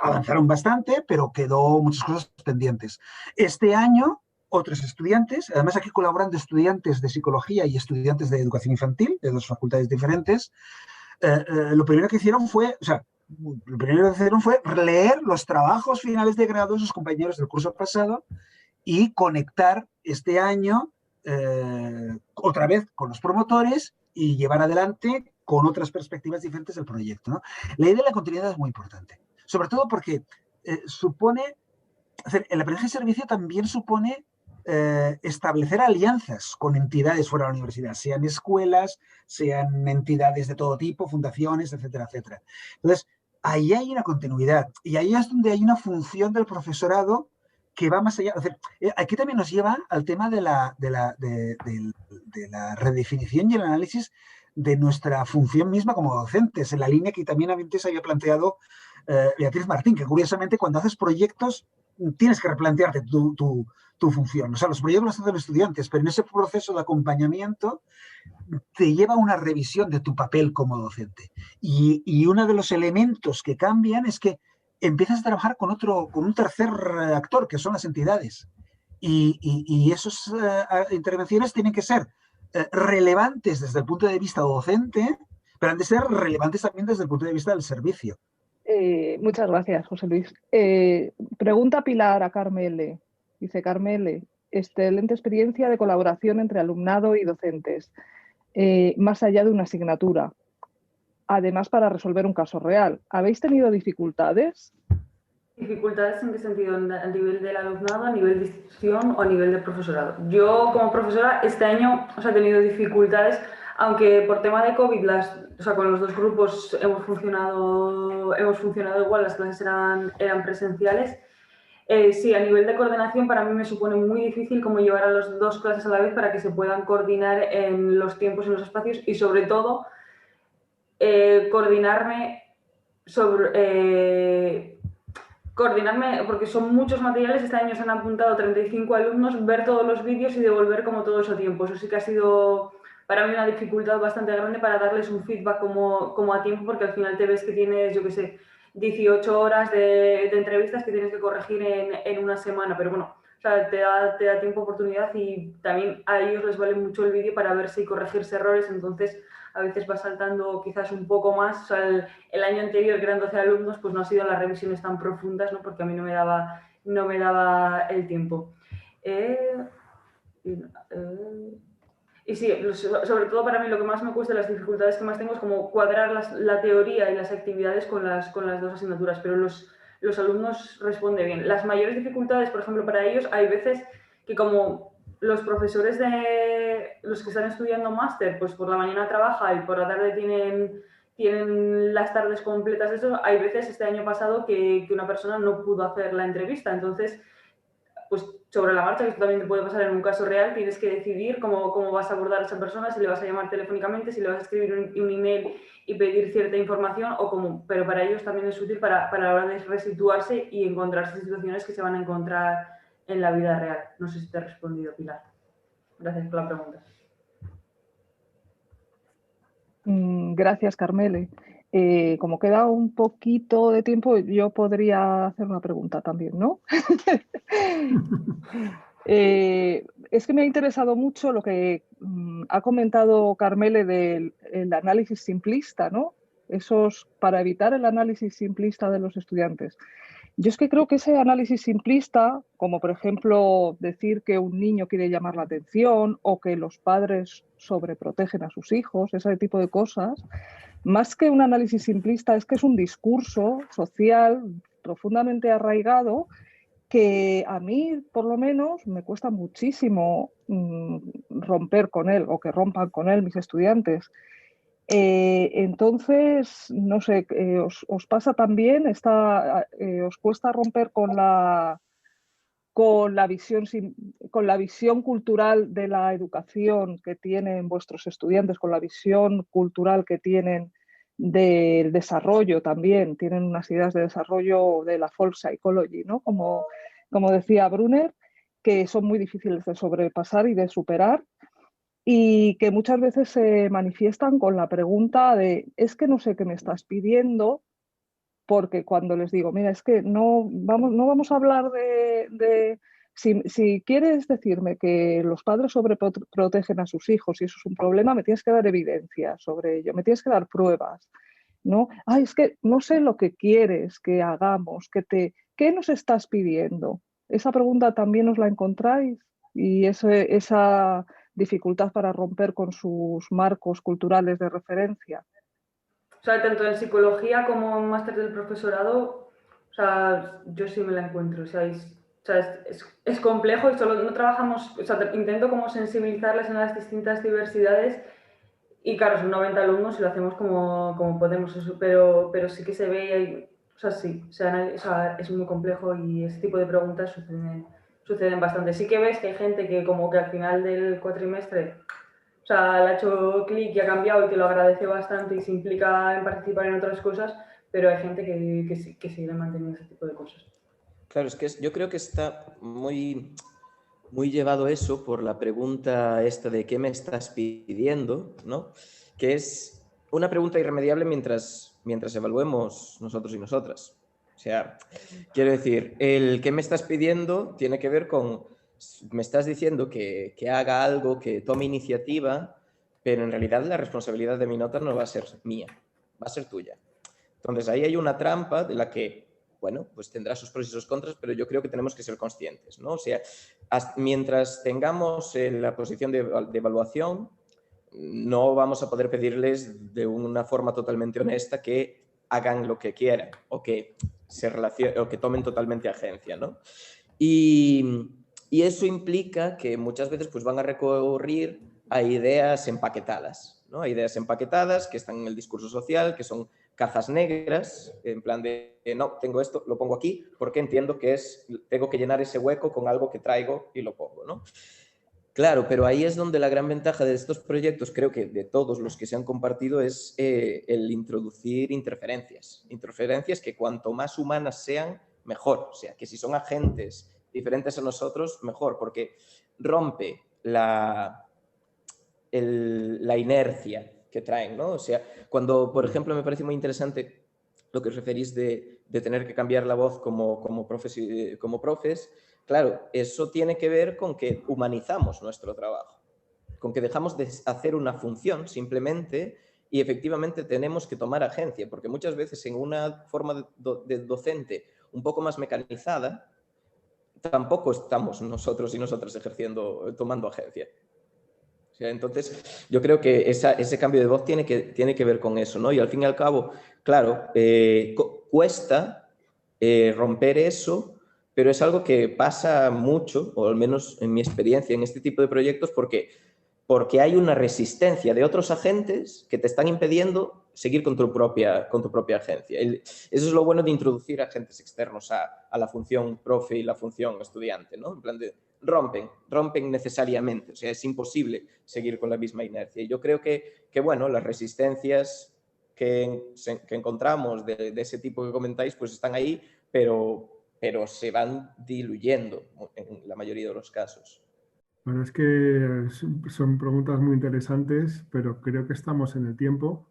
Avanzaron bastante, pero quedó muchas cosas pendientes. Este año, otros estudiantes, además aquí colaborando estudiantes de psicología y estudiantes de educación infantil, de dos facultades diferentes, lo primero que hicieron fue, leer los trabajos finales de grado de sus compañeros del curso pasado y conectar este año otra vez con los promotores y llevar adelante con otras perspectivas diferentes el proyecto, ¿no? La idea de la continuidad es muy importante. Sobre todo porque supone, el aprendizaje de servicio también supone establecer alianzas con entidades fuera de la universidad, sean escuelas, sean entidades de todo tipo, fundaciones, etcétera, etcétera. Entonces, ahí hay una continuidad y ahí es donde hay una función del profesorado que va más allá. O sea, aquí también nos lleva al tema de la redefinición y el análisis de nuestra función misma como docentes, en la línea que también antes había planteado Beatriz Martín, que curiosamente cuando haces proyectos tienes que replantearte tu función. O sea, los proyectos los hacen los estudiantes, pero en ese proceso de acompañamiento te lleva a una revisión de tu papel como docente. Y uno de los elementos que cambian es que empiezas a trabajar con un tercer actor, que son las entidades. Y esas intervenciones tienen que ser relevantes desde el punto de vista docente, pero han de ser relevantes también desde el punto de vista del servicio. Muchas gracias, José Luis. Pregunta Pilar a Carmele. Dice Carmele, excelente experiencia de colaboración entre alumnado y docentes, más allá de una asignatura. Además, para resolver un caso real. ¿Habéis tenido dificultades? ¿Dificultades en qué sentido? ¿A nivel del alumnado, a nivel de institución o a nivel de profesorado? Yo, como profesora, este año he tenido dificultades, aunque por tema de COVID, con los dos grupos hemos funcionado igual, las clases eran presenciales. Sí, a nivel de coordinación para mí me supone muy difícil cómo llevar a las dos clases a la vez para que se puedan coordinar en los tiempos y en los espacios y sobre todo coordinarme porque son muchos materiales. Este año se han apuntado 35 alumnos, ver todos los vídeos y devolver como todo eso a tiempo. Eso sí que ha sido para mí una dificultad bastante grande para darles un feedback como a tiempo, porque al final te ves que tienes, yo qué sé, 18 horas de entrevistas que tienes que corregir en una semana, pero bueno, te da tiempo, oportunidad y también a ellos les vale mucho el vídeo para ver si corregirse errores, entonces a veces va saltando quizás un poco más. El año anterior, que eran 12 alumnos, pues no ha sido las revisiones tan profundas, ¿no? Porque a mí no me daba el tiempo. Y sí, sobre todo para mí lo que más me cuesta, las dificultades que más tengo es como cuadrar la teoría y las actividades con las dos asignaturas, pero los alumnos responden bien. Las mayores dificultades, por ejemplo, para ellos, hay veces que como los profesores de los que están estudiando máster, pues por la mañana trabajan y por la tarde tienen las tardes completas de eso, hay veces este año pasado que una persona no pudo hacer la entrevista, entonces pues sobre la marcha, que esto también te puede pasar en un caso real, tienes que decidir cómo vas a abordar a esa persona, si le vas a llamar telefónicamente, si le vas a escribir un email y pedir cierta información o cómo. Pero para ellos también es útil para la hora de resituarse y encontrarse situaciones que se van a encontrar en la vida real. No sé si te he respondido, Pilar. Gracias por la pregunta. Gracias, Carmele. Como queda un poquito de tiempo, yo podría hacer una pregunta también, ¿no? Es que me ha interesado mucho lo que ha comentado Carmele del análisis simplista, ¿no? Para evitar el análisis simplista de los estudiantes. Yo es que creo que ese análisis simplista, como por ejemplo decir que un niño quiere llamar la atención o que los padres sobreprotegen a sus hijos, ese tipo de cosas, más que un análisis simplista, es que es un discurso social profundamente arraigado que a mí, por lo menos, me cuesta muchísimo romper con él o que rompan con él mis estudiantes. Entonces, no sé, ¿os pasa también? ¿Os cuesta romper con la visión cultural de la educación que tienen vuestros estudiantes, con la visión cultural que tienen del desarrollo también? Tienen unas ideas de desarrollo de la folk psychology, ¿no? Como decía Brunner, que son muy difíciles de sobrepasar y de superar, y que muchas veces se manifiestan con la pregunta de es que no sé qué me estás pidiendo, porque cuando les digo, mira, es que no vamos a hablar de si quieres decirme que los padres sobreprotegen a sus hijos y eso es un problema, me tienes que dar evidencia sobre ello, me tienes que dar pruebas, ¿no? Ay, es que no sé lo que quieres que hagamos, ¿qué nos estás pidiendo? Esa pregunta también os la encontráis y esa dificultad para romper con sus marcos culturales de referencia. Tanto en psicología como en máster del profesorado, yo sí me la encuentro. O sea, es complejo y solo no trabajamos, o sea, intento como sensibilizarles en las distintas diversidades y claro, son 90 alumnos y lo hacemos como podemos, pero sí que se ve, o sea, sí, o sea, es muy complejo y ese tipo de preguntas suceden bastante. Sí que ves que hay gente que como que al final del cuatrimestre, o sea, le ha hecho clic y ha cambiado y que lo agradece bastante y se implica en participar en otras cosas, pero hay gente que sigue manteniendo ese tipo de cosas. Claro, es que yo creo que está muy llevado eso por la pregunta esta de ¿qué me estás pidiendo?, ¿no? Que es una pregunta irremediable mientras evaluemos nosotros y nosotras. O sea, quiero decir, el ¿qué me estás pidiendo? Tiene que ver con, me estás diciendo que haga algo, que tome iniciativa, pero en realidad la responsabilidad de mi nota no va a ser mía, va a ser tuya. Entonces ahí hay una trampa de la que, bueno, pues tendrá sus pros y sus contras, pero yo creo que tenemos que ser conscientes, ¿no? O sea, mientras tengamos la posición de evaluación, no vamos a poder pedirles de una forma totalmente honesta que hagan lo que quieran o que tomen totalmente agencia, ¿no? Y eso implica que muchas veces pues, van a recurrir a ideas empaquetadas, ¿no? A ideas empaquetadas que están en el discurso social, que son cajas negras, en plan de, no, tengo esto, lo pongo aquí, porque entiendo que tengo que llenar ese hueco con algo que traigo y lo pongo, ¿no? Claro, pero ahí es donde la gran ventaja de estos proyectos, creo que de todos los que se han compartido, es el introducir interferencias. Interferencias que cuanto más humanas sean, mejor. O sea, que si son agentes diferentes a nosotros, mejor, porque rompe la inercia que traen, ¿no? O sea, cuando, por ejemplo, me parece muy interesante lo que os referís de tener que cambiar la voz como profes, claro, eso tiene que ver con que humanizamos nuestro trabajo, con que dejamos de hacer una función simplemente y efectivamente tenemos que tomar agencia, porque muchas veces en una forma de docente un poco más mecanizada, tampoco estamos nosotros y nosotras tomando agencia. O sea, entonces, yo creo que ese cambio de voz tiene que ver con eso, ¿no? Y al fin y al cabo, claro, cuesta romper eso, pero es algo que pasa mucho, o al menos en mi experiencia en este tipo de proyectos, porque hay una resistencia de otros agentes que te están impidiendo seguir con tu propia agencia. Eso es lo bueno de introducir agentes externos a la función profe y la función estudiante, ¿no? En plan de rompen necesariamente, o sea, es imposible seguir con la misma inercia. Y yo creo que bueno, las resistencias que encontramos de ese tipo que comentáis, pues están ahí, pero se van diluyendo en la mayoría de los casos. Bueno, es que son preguntas muy interesantes, pero creo que estamos en el tiempo,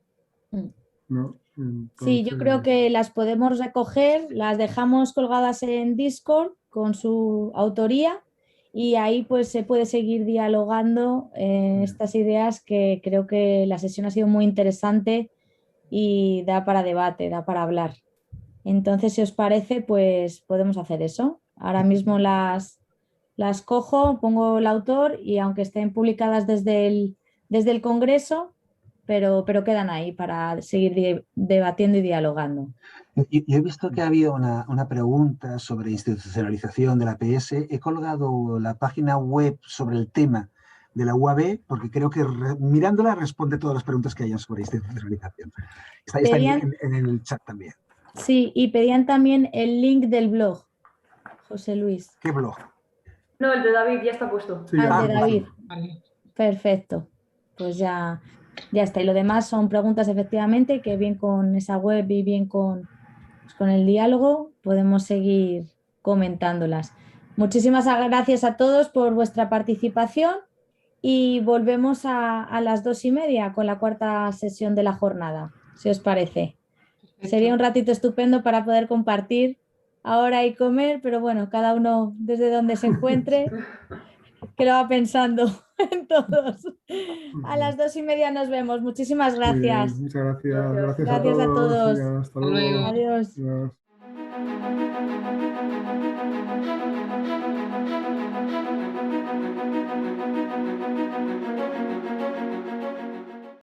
¿no? Entonces... Sí, yo creo que las podemos recoger, las dejamos colgadas en Discord con su autoría y ahí pues se puede seguir dialogando estas ideas, que creo que la sesión ha sido muy interesante y da para debate, da para hablar. Entonces, si os parece, pues podemos hacer eso. Ahora mismo las cojo, pongo el autor y aunque estén publicadas desde el Congreso, pero quedan ahí para seguir debatiendo y dialogando. Yo he visto que ha habido una pregunta sobre institucionalización de la PS. He colgado la página web sobre el tema de la UAB, porque creo que mirándola responde todas las preguntas que hayan sobre institucionalización. Está en el chat también. Sí, y pedían también el link del blog, José Luis. ¿Qué blog? No, el de David ya está puesto. Sí, el de David. Vale. Perfecto. Pues ya está. Y lo demás son preguntas efectivamente que bien con esa web y bien con el diálogo podemos seguir comentándolas. Muchísimas gracias a todos por vuestra participación y volvemos a las 2:30 con la cuarta sesión de la jornada, si os parece. Sería un ratito estupendo para poder compartir ahora y comer, pero bueno, cada uno desde donde se encuentre, que lo va pensando en todos. A las 2:30 nos vemos. Muchísimas gracias. Muchas gracias. Gracias a todos. Hasta luego. Adiós. Adiós.